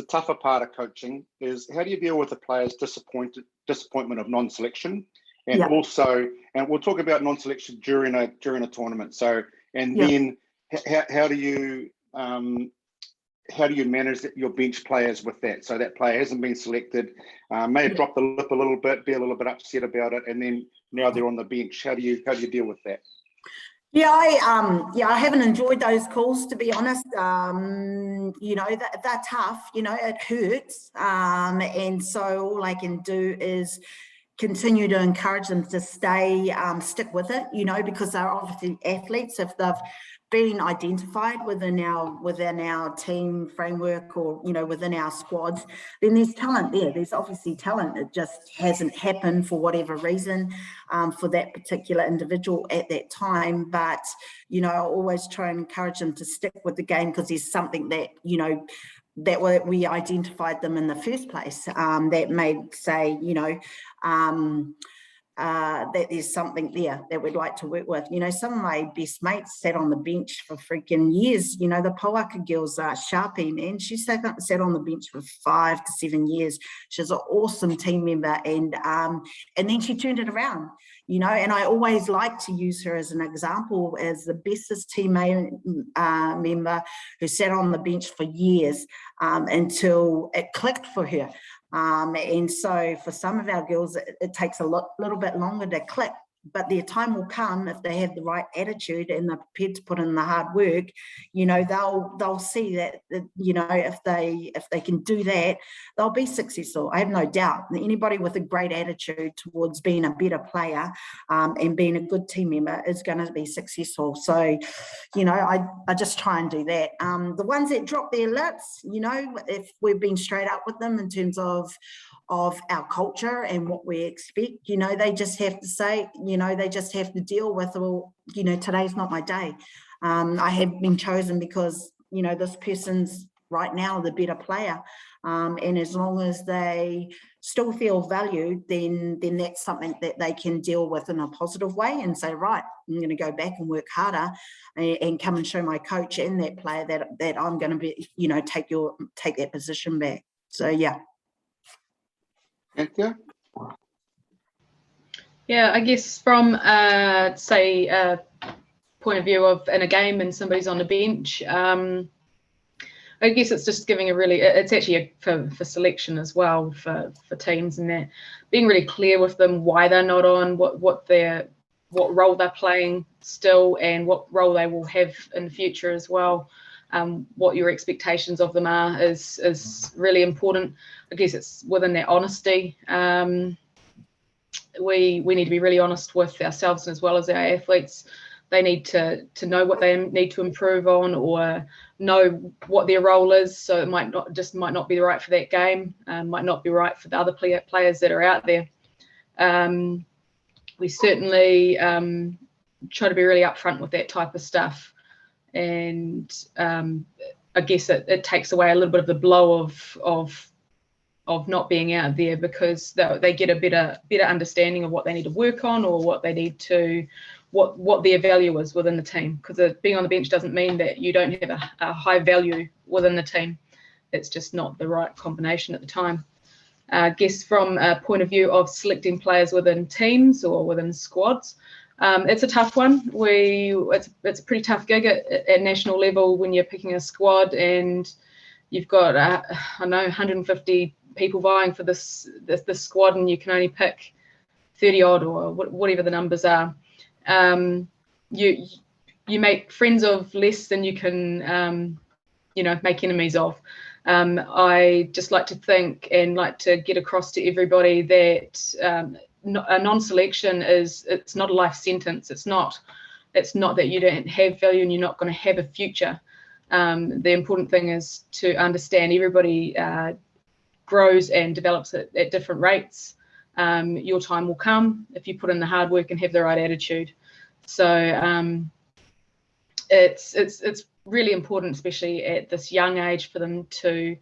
A: tougher part of coaching is how do you deal with the players' disappointment of non-selection, and also, and we'll talk about non-selection during a tournament. So, and then how do you manage your bench players with that? So that player hasn't been selected, may have dropped the lip a little bit, be a little bit upset about it, and then now they're on the bench. How do you deal with that?
C: Yeah, I haven't enjoyed those calls, to be honest. You know, they're tough. You know, it hurts, and so all I can do is continue to encourage them to stick with it. You know, because they're obviously athletes. If they've been identified within our team framework, or, you know, within our squads, then there's talent there. There's obviously talent. It just hasn't happened for whatever reason for that particular individual at that time. But, you know, I always try and encourage them to stick with the game, because there's something that, you know, that we identified them in the first place, that made say, you know, that there's something there that we'd like to work with. You know, some of my best mates sat on the bench for freaking years. You know, the Poaka girls, Sharpie, man, she sat on the bench for 5 to 7 years. She's an awesome team member, and then she turned it around. you know, and I always like to use her as an example as the bestest team member who sat on the bench for years until it clicked for her. And so for some of our girls, it takes a little bit longer to click, but their time will come if they have the right attitude and they're prepared to put in the hard work. You know, they'll see that, you know, if they can do that, they'll be successful. I have no doubt. Anybody with a great attitude towards being a better player and being a good team member is going to be successful. So, you know, I just try and do that. The ones that drop their lips, you know, if we've been straight up with them in terms of our culture and what we expect, you know, they just have to say, you know, they just have to deal with, well, you know, today's not my day. I have been chosen because, you know, this person's right now the better player. And as long as they still feel valued, then that's something that they can deal with in a positive way and say, right, I'm going to go back and work harder and come and show my coach and that player that I'm going to be, you know, take that position back. So, yeah.
A: Anthea?
B: Yeah, I guess from say a point of view of in a game and somebody's on the bench, I guess it's just giving it's actually for selection as well for teams, and that being really clear with them why they're not on, what role they're playing still, and what role they will have in the future as well. What your expectations of them are is really important. I guess it's within their honesty. We need to be really honest with ourselves as well as our athletes. They need to know what they need to improve on, or know what their role is. So it might not be right for that game, might not be right for the other players that are out there. We certainly try to be really upfront with that type of stuff, and I guess it takes away a little bit of the blow of not being out there, because they get a better understanding of what they need to work on, or what they need to what their value is within the team. Because being on the bench doesn't mean that you don't have a high value within the team. It's just not the right combination at the time. I guess from a point of view of selecting players within teams or within squads, it's a tough one. It's a pretty tough gig at national level when you're picking a squad and you've got 150 people vying for this squad, and you can only pick 30 odd or whatever the numbers are. You make friends of less than you can make enemies of. I just like to think and like to get across to everybody that a non-selection it's not a life sentence. It's not that you don't have value and you're not going to have a future. The important thing is to understand everybody grows and develops at different rates. Your time will come if you put in the hard work and have the right attitude. So it's really important, especially at this young age, for them to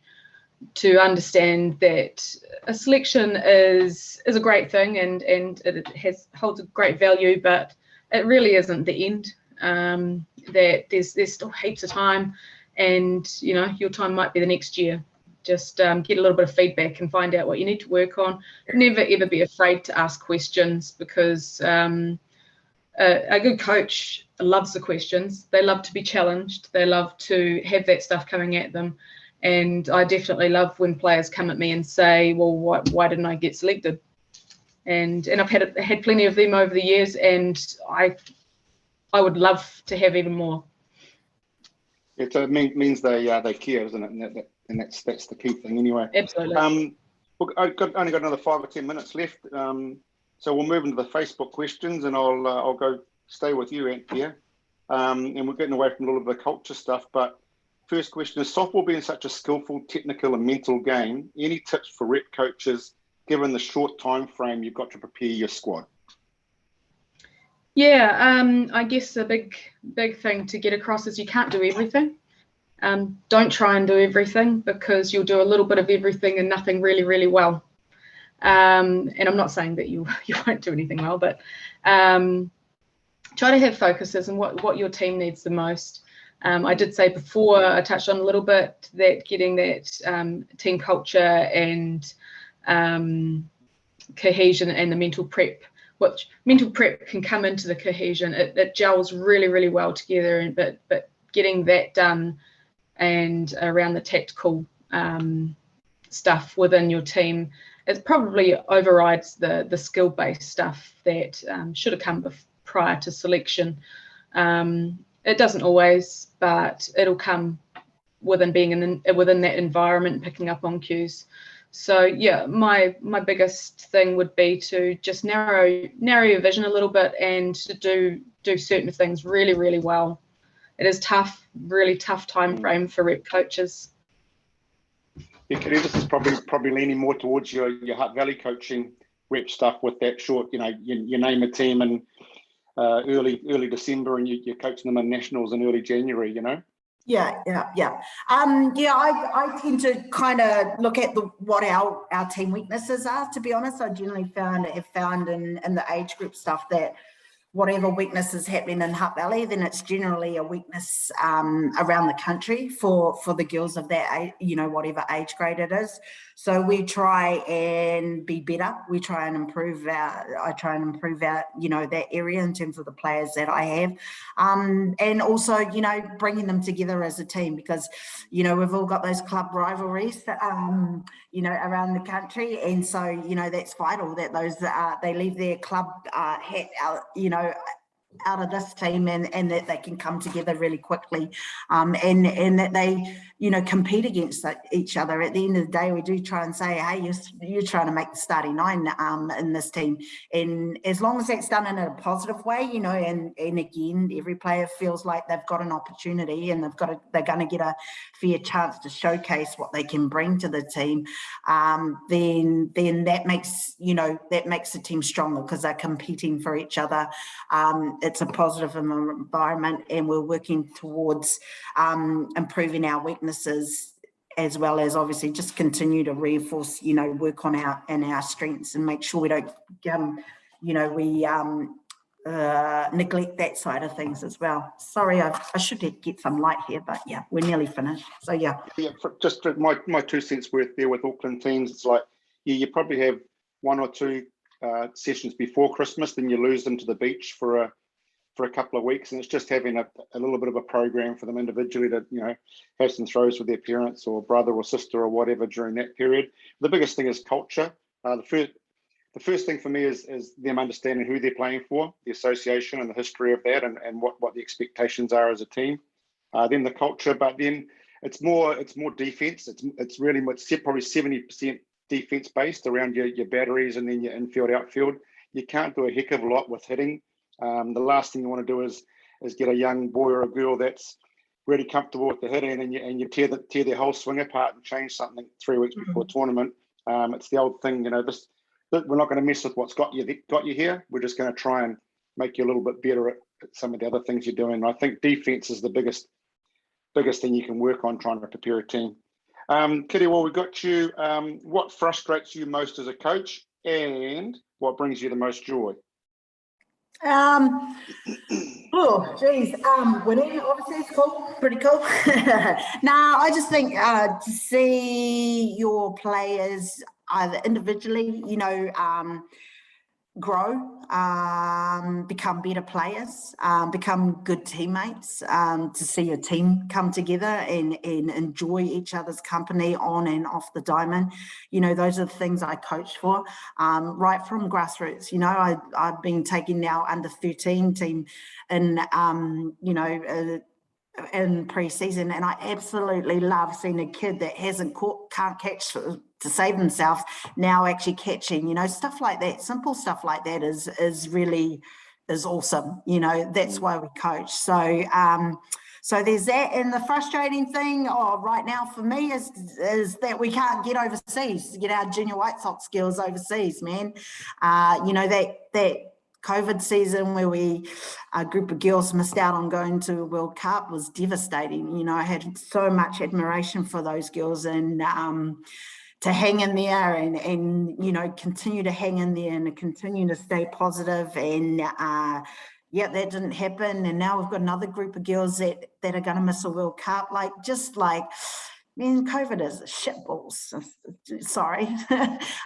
B: understand that a selection is a great thing and it holds a great value, but it really isn't the end. That there's still heaps of time, and your time might be the next year. Just get a little bit of feedback and find out what you need to work on. Never ever be afraid to ask questions, because a good coach loves the questions. They love to be challenged. They love to have that stuff coming at them. And I definitely love when players come at me and say, well, why didn't I get selected? And I've had plenty of them over the years, and I would love to have even more.
A: It means they care, doesn't it? And that's the key thing anyway.
B: Absolutely.
A: Look, I've only got another 5 or 10 minutes left. So we'll move into the Facebook questions, and I'll go stay with you, Anthea. And we're getting away from a little bit of the culture stuff. But first question is, softball being such a skillful, technical and mental game, any tips for rep coaches given the short time frame you've got to prepare your squad?
B: Yeah, I guess a big thing to get across is you can't do everything. Don't try and do everything, because you'll do a little bit of everything and nothing really, really well. And I'm not saying that you won't do anything well, but try to have focuses on what your team needs the most. I did say before, I touched on a little bit, that getting that team culture and cohesion and the mental prep which mental prep can come into the cohesion. It gels really, really well together, and but getting that done and around the tactical stuff within your team, it probably overrides the skill-based stuff that should have come prior to selection. It doesn't always, but it'll come within being within that environment, picking up on cues. So yeah, my biggest thing would be to just narrow your vision a little bit and to do certain things really, really well. It is tough, really tough time frame for rep coaches.
A: Yeah, Kiri, this is probably leaning more towards your Hutt Valley coaching rep stuff with that short, you name a team in early December and you're coaching them in nationals in early January,
C: Yeah. I tend to kind of look at what our team weaknesses are. To be honest, I generally have found in the age group stuff that whatever weakness is happening in Hutt Valley, then it's generally a weakness around the country for the girls of that, whatever age grade it is. So we try and be better. We try and improve I try and improve that area in terms of the players that I have. And also, bringing them together as a team, because, we've all got those club rivalries, around the country. And so, that's vital that those, they leave their club hat out, out of this team and that they can come together really quickly, and that they compete against each other. At the end of the day, we do try and say, hey, you're trying to make the starting nine in this team, and as long as that's done in a positive way, and again, every player feels like they've got an opportunity and they're going to get a fair chance to showcase what they can bring to the team, then that makes the team stronger, because they're competing for each other. It's a positive environment, and we're working towards improving our weaknesses, as well as obviously just continue to reinforce, work on our strengths and make sure we don't, neglect that side of things as well. Sorry, I should get some light here, but yeah, we're nearly finished. So yeah.
A: Yeah, just my 2 cents worth there with Auckland teams. It's like, you probably have 1 or 2 sessions before Christmas, then you lose them to the beach for a couple of weeks, and it's just having a little bit of a program for them individually to have some throws with their parents or brother or sister or whatever during that period. The biggest thing is culture. The first thing for me is them understanding who they're playing for, the association and the history of that, and what the expectations are as a team. Then the culture, but then it's more defense. It's really probably 70% defense based around your batteries and then your infield, outfield. You can't do a heck of a lot with hitting. The last thing you want to do is get a young boy or a girl that's really comfortable with the hitting, and you tear their whole swing apart and change something 3 weeks before a tournament. It's the old thing, we're not going to mess with what's got you here. We're just going to try and make you a little bit better at some of the other things you're doing. And I think defense is the biggest thing you can work on trying to prepare a team. Kiri, well, we got you. What frustrates you most as a coach, and what brings you the most joy?
C: Winning obviously is cool, pretty cool. I just think to see your players either individually, grow, become better players, become good teammates, to see your team come together and enjoy each other's company on and off the diamond. Those are the things I coach for, right from grassroots. I've been taking now under 13 team in in pre-season, and I absolutely love seeing a kid that can't catch to save themselves now actually catching. Stuff like that, simple stuff like that is really awesome. That's why we coach. So so there's that. And the frustrating thing right now for me is that we can't get overseas to get our junior White Sox girls overseas, man. That COVID season where a group of girls missed out on going to a World Cup was devastating. I had so much admiration for those girls, and to hang in there and continue to hang in there and continue to stay positive. And that didn't happen. And now we've got another group of girls that are going to miss a World Cup. mean, COVID is shitballs, sorry.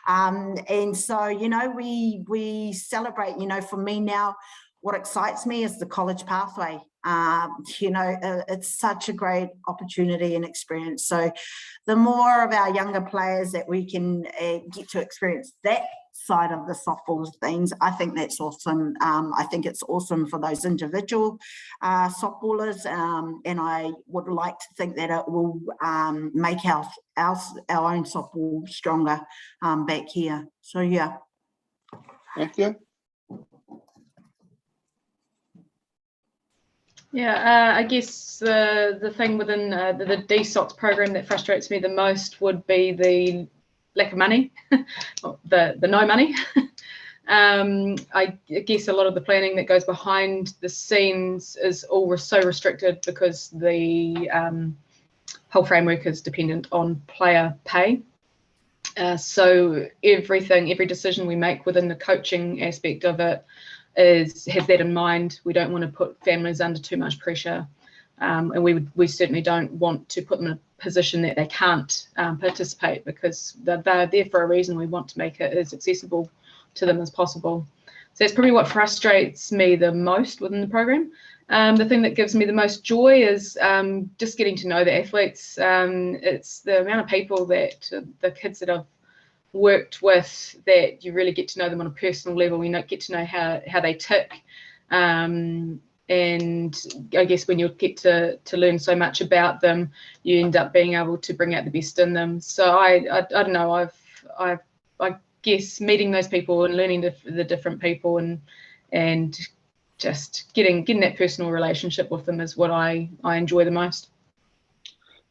C: And so, you know, we celebrate, you know, for me now, what excites me is the college pathway. You know, it's such a great opportunity and experience. So the more of our younger players that we can get to experience that side of the softball things, I think that's awesome. I think it's awesome for those individual softballers, and I would like to think that it will make our own softball stronger back here. So yeah.
A: Anthea?
B: Yeah, I guess the thing within the D Sox program that frustrates me the most would be the lack of money, the no money. I guess a lot of the planning that goes behind the scenes is all so restricted because the whole framework is dependent on player pay. So every decision we make within the coaching aspect of it has that in mind. We don't want to put families under too much pressure, and we certainly don't want to put them in a position that they can't participate, because they're there for a reason. We want to make it as accessible to them as possible. So that's probably what frustrates me the most within the program. The thing that gives me the most joy is just getting to know the athletes. It's the amount of people that the kids that I've worked with, that you really get to know them on a personal level. You get to know how they tick, and I guess when you get to learn so much about them, you end up being able to bring out the best in them. So I don't know, I guess meeting those people and learning the different people and just getting that personal relationship with them is what I enjoy the most.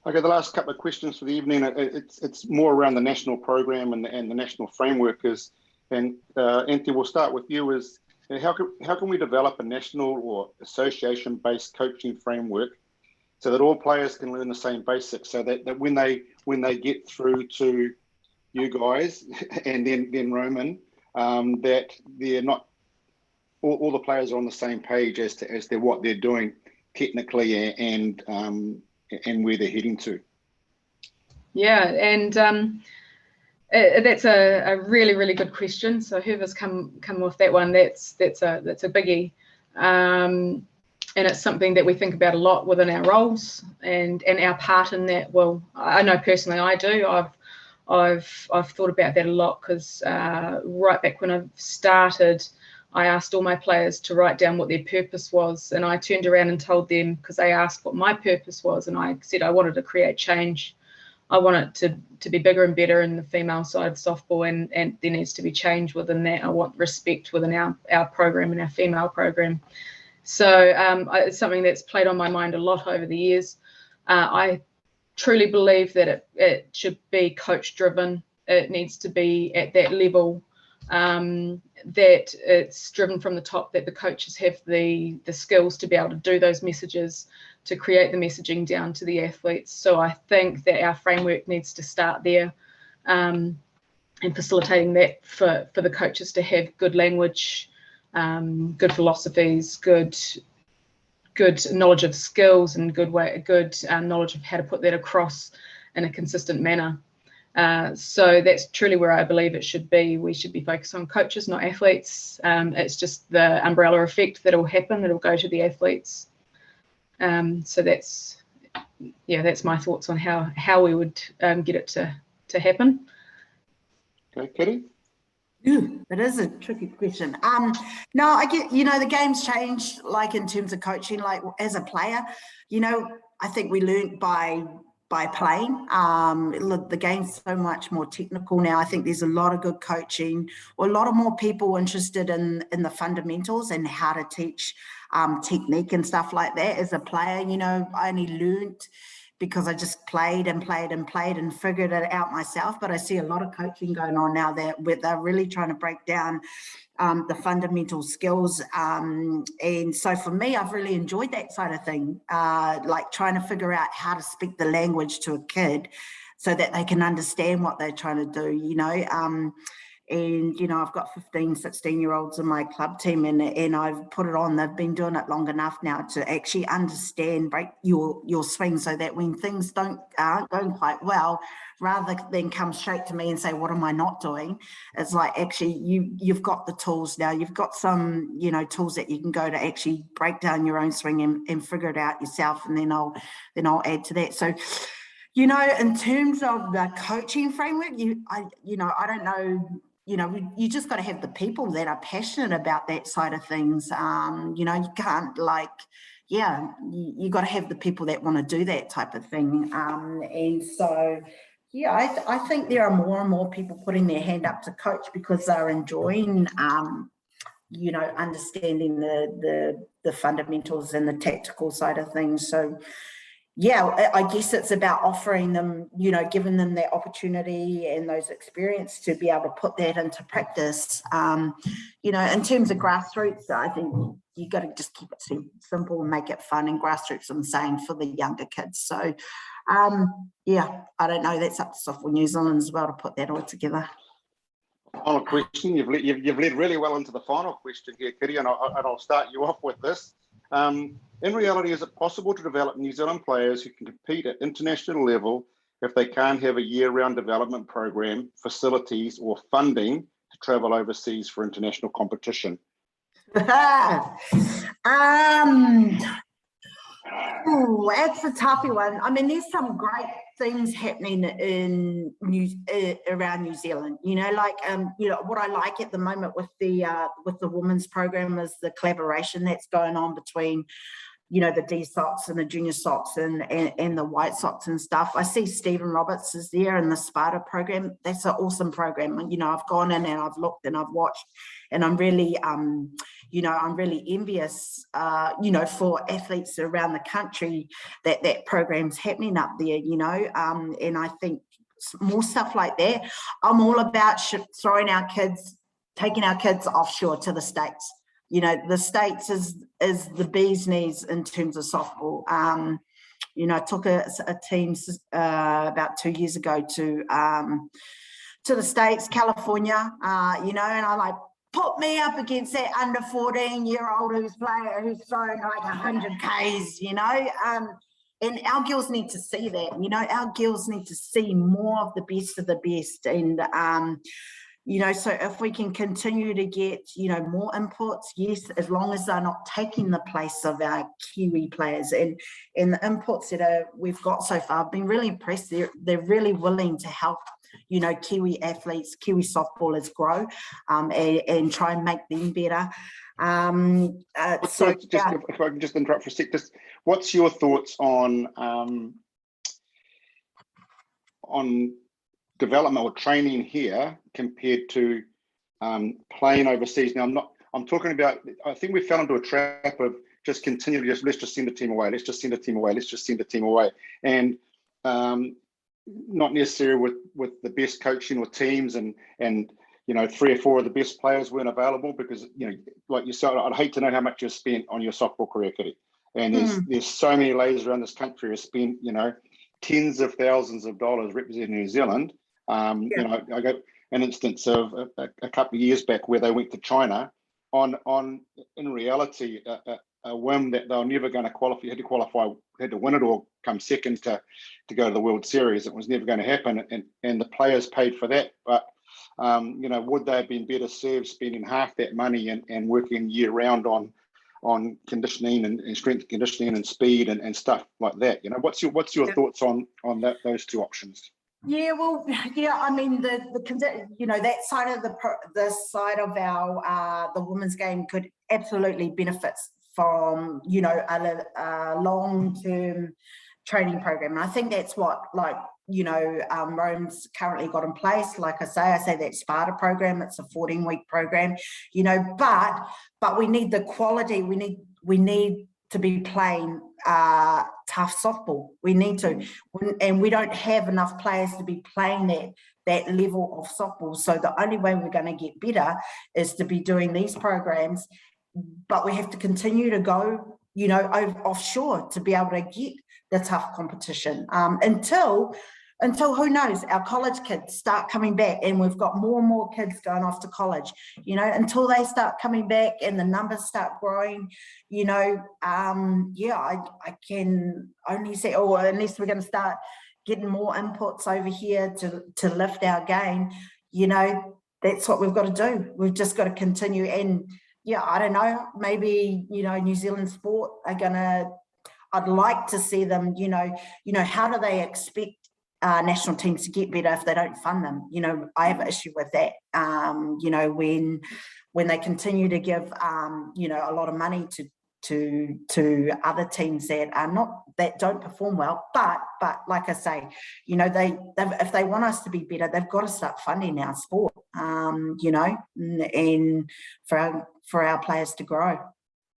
A: Okay, the last couple of questions for the evening, it's more around the national program and the national framework is, and Anthea, we'll start with you, is how can we develop a national or association-based coaching framework so that all players can learn the same basics, so that when they get through to you guys and then Roman, that they're not all the players are on the same page as to what they're doing technically and where they're heading to. Yeah,
B: and that's a really, really good question. So whoever's come with that one, that's a biggie, and it's something that we think about a lot within our roles and our part in that. Well, I know personally I do. I've thought about that a lot, because right back when I started, I asked all my players to write down what their purpose was, and I turned around and told them, because they asked what my purpose was, and I said I wanted to create change. I want it to be bigger and better in the female side of softball, and there needs to be change within that. I want respect within our program and our female program. So it's something that's played on my mind a lot over the years. I truly believe that it should be coach driven. It needs to be at that level, that it's driven from the top, that the coaches have the skills to be able to do those messages, to create the messaging down to the athletes. So I think that our framework needs to start there, and facilitating that for the coaches to have good language, good philosophies, good knowledge of skills, and good knowledge of how to put that across in a consistent manner. So that's truly where I believe it should be. We should be focused on coaches, not athletes. It's just the umbrella effect that will happen, that will go to the athletes. So that's my thoughts on how we would get it to happen.
A: Okay, Kiri?
C: It is a tricky question. No, I get, the game's changed, like in terms of coaching, like as a player, I think we learned by playing. Look, the game's so much more technical now. I think there's a lot of good coaching, or a lot of more people interested in the fundamentals and how to teach technique and stuff like that. As a player, I only learned because I just played and figured it out myself. But I see a lot of coaching going on now where they're really trying to break down the fundamental skills. And so for me, I've really enjoyed that side of thing, like trying to figure out how to speak the language to a kid so that they can understand what they're trying to do, And, I've got 15, 16-year-olds in my club team, and I've put it on. They've been doing it long enough now to actually understand, break your swing, so that when things aren't going quite well, rather than come straight to me and say, what am I not doing? It's like, actually, you've got the tools now. You've got some, tools that you can go to actually break down your own swing and figure it out yourself. And then I'll add to that. So, in terms of the coaching framework, I don't know. You just got to have the people that are passionate about that side of things. You can't you got to have the people that want to do that type of thing. And so, I think there are more and more people putting their hand up to coach because they're enjoying, understanding the fundamentals and the tactical side of things. So, I guess it's about offering them, giving them that opportunity and those experience to be able to put that into practice. In terms of grassroots, I think you got to just keep it simple and make it fun. And grassroots, I'm saying, for the younger kids. So, I don't know. That's up to Softball New Zealand as well to put that all together.
A: Final question. You've led really well into the final question here, Kiri, and I'll start you off with this. In reality, is it possible to develop New Zealand players who can compete at international level if they can't have a year-round development program, facilities, or funding to travel overseas for international competition?
C: That's a toughy one. I mean, there's some great things happening around New Zealand. What I like at the moment with the women's program is the collaboration that's going on between the D Sox and the Junior Sox and the White Sox and stuff. I see Stephen Roberts is there in the Sparta program. That's an awesome program. I've gone in and I've looked and I've watched, and I'm really I'm really envious, for athletes around the country that program's happening up there, and I think more stuff like that. I'm all about taking our kids offshore to the States. The States is the bee's knees in terms of softball. I took a team about 2 years ago to the States, California, and I put me up against that under 14-year-old who's throwing like 100 Ks, and our girls need to see that, our girls need to see more of the best, and so if we can continue to get, more inputs, yes, as long as they're not taking the place of our Kiwi players, and the inputs that we've got so far, I've been really impressed. They're really willing to help, Kiwi athletes, Kiwi softballers grow, and try and make them better.
A: If I can just interrupt for a sec, what's your thoughts on development or training here compared to playing overseas? Now, I'm talking about, I think we fell into a trap of just continually let's just send a team away, let's just send a team away, let's just send a team away, and not necessarily with the best coaching or teams, and 3 or 4 of the best players weren't available because, like you said, I'd hate to know how much you've spent on your softball career, Kiri. And there's so many ladies around this country who spent, tens of thousands of dollars representing New Zealand. I got an instance of a couple of years back where they went to China on in reality, a whim that they were never going to qualify, had to win it or come second to go to the World Series. It was never going to happen, and the players paid for that. But would they have been better served spending half that money and working year round on conditioning and strength conditioning and speed and stuff like that? What's your thoughts on those two options?
C: Yeah, well, I mean, that side of the side of our the women's game could absolutely benefit from a long-term training program, and I think that's what Rome's currently got in place. Like I say that Sparta program, it's a 14-week program, but we need the quality. We need to be playing tough softball. We need to, and we don't have enough players to be playing that level of softball. So the only way we're going to get better is to be doing these programs, but we have to continue to go, offshore to be able to get the tough competition until until, who knows, our college kids start coming back, and we've got more and more kids going off to college, you know, until they start coming back and the numbers start growing, you know, I can only say, unless we're going to start getting more inputs over here to lift our game, you know, that's what we've got to do. We've just got to continue. And yeah, I don't know, maybe, you know, New Zealand sport are gonna, I'd like to see them, you know, how do they expect national teams to get better if they don't fund them? You know, I have an issue with that. You know, when they continue to give you know, a lot of money to other teams that don't perform well, but like I say, you know, if they want us to be better, they've got to start funding our sport, you know, and for our players to grow.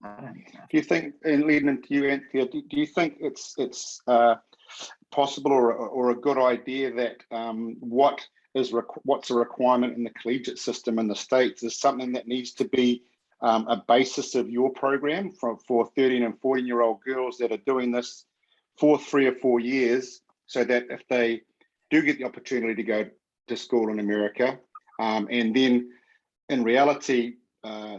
C: I don't know.
A: Do you think, and leading into you, Anthea, do you think it's possible or a good idea that what's a requirement in the collegiate system in the States is something that needs to be a basis of your program for 13 and 14-year-old girls that are doing this for 3 or 4 years, so that if they do get the opportunity to go to school in America, and then in reality,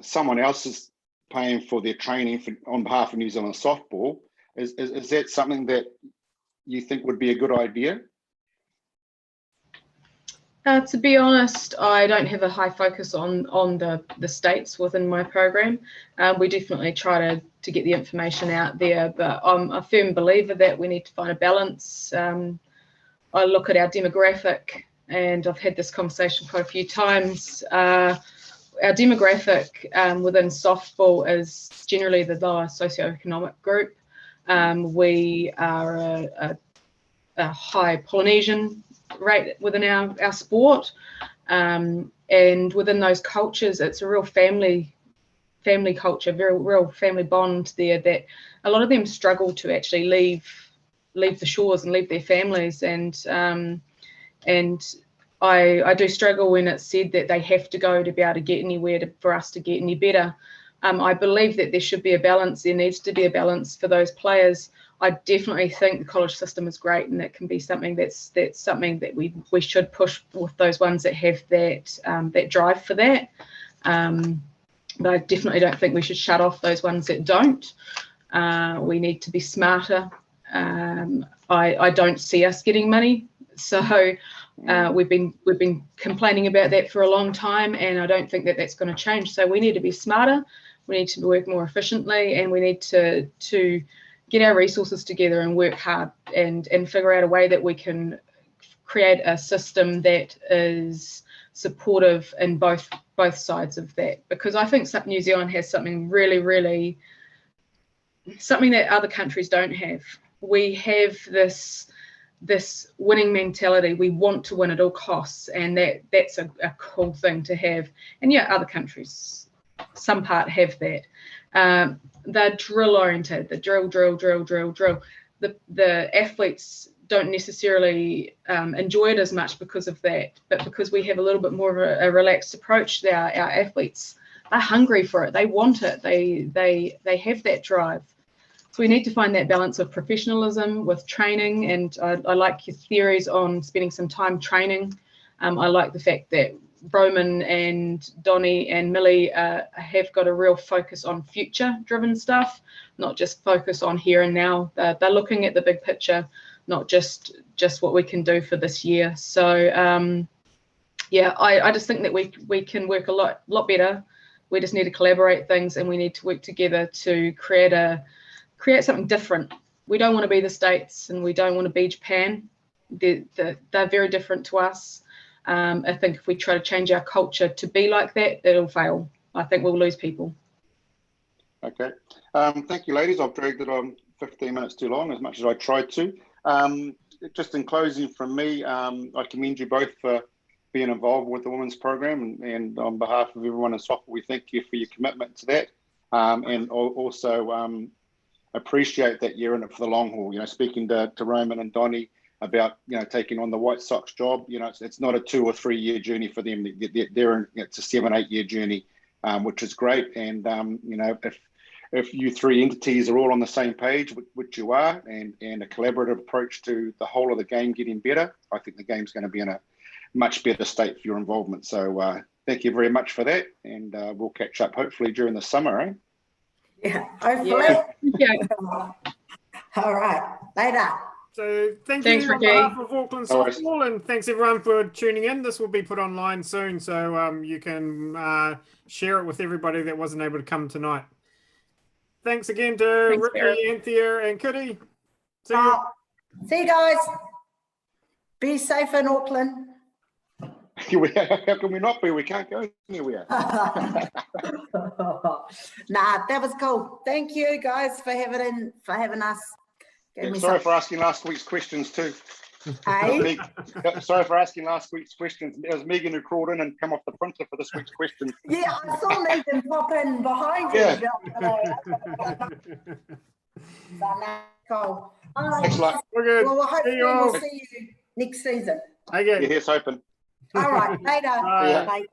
A: someone else is paying for their training on behalf of New Zealand softball, is that something that you think would be a good idea?
B: To be honest, I don't have a high focus on the states within my program. We definitely try to get the information out there, but I'm a firm believer that we need to find a balance. I look at our demographic, and I've had this conversation quite a few times. Our demographic within softball is generally the lower socioeconomic group. We are a high Polynesian rate within our sport, and within those cultures, it's a real family culture, real family bond there, that a lot of them struggle to actually leave the shores and leave their families, and I do struggle when it's said that they have to go to be able to get anywhere for us to get any better. I believe that there should be a balance. There needs to be a balance for those players. I definitely think the college system is great, and it can be something that's something that we should push with those ones that have that drive for that. But I definitely don't think we should shut off those ones that don't. We need to be smarter. I don't see us getting money, so we've been complaining about that for a long time, and I don't think that that's going to change. So we need to be smarter. We need to work more efficiently, and we need to get our resources together and work hard and figure out a way that we can create a system that is supportive in both sides of that. Because I think New Zealand has something really, something that other countries don't have. We have this winning mentality. We want to win at all costs, and that's a cool thing to have. And yeah, other countries, some part have that. They're drill oriented. The drill. The athletes don't necessarily enjoy it as much because of that, but because we have a little bit more of a relaxed approach, our athletes, they're hungry for it. They want it. They have that drive. So we need to find that balance of professionalism with training, and I like your theories on spending some time training. I like the fact that Roman and Donnie and Millie have got a real focus on future-driven stuff, not just focus on here and now. They're looking at the big picture, not just what we can do for this year. So yeah, I just think that we can work a lot better. We just need to collaborate things, and we need to work together to create something different. We don't want to be the States, and we don't want to be Japan. They're very different to us. I think if we try to change our culture to be like that, it'll fail. I think we'll lose people.
A: Okay. Thank you, ladies. I've dragged it on 15 minutes too long, as much as I tried to. Just in closing from me, I commend you both for being involved with the women's program, and on behalf of everyone in softball, we thank you for your commitment to that, and also appreciate that you're in it for the long haul. You know, speaking to Roman and Donnie about, you know, taking on the White Sox job, you know, it's not a 2 or 3 year journey for them. It's a 7-8 year journey, which is great. And you know, if you three entities are all on the same page, which you are, and a collaborative approach to the whole of the game getting better, I think the game's going to be in a much better state for your involvement. So thank you very much for that, and we'll catch up hopefully during the summer, eh?
C: Yeah, hopefully.
B: Yeah.
C: All right, later.
D: So thanks
B: you
D: on behalf of Auckland
A: No worries.
D: Softball, and thanks everyone for tuning in. This will be put online soon, so you can share it with everybody that wasn't able to come tonight. Thanks again to
B: Thanks,
D: Ricky,
B: Gareth.
D: Anthea, and Kiri. See you.
C: See you guys. Be safe in Auckland.
A: How can we not be? We can't go anywhere.
C: Nah, that was cool. Thank you guys for having us.
A: Yeah, sorry for asking last week's questions too.
C: Hey?
A: Sorry for asking last week's questions. It was Megan who crawled in and come off the printer for this week's questions.
C: Yeah, I saw Megan pop in behind
A: Yeah.
C: you. Cool. All right.
A: Thanks a lot.
D: We're good.
C: Well,
D: See
C: hopefully
D: you all.
C: we'll see you next season.
D: Okay.
A: Your hair's open.
C: All right, later.
D: Bye.
C: Bye.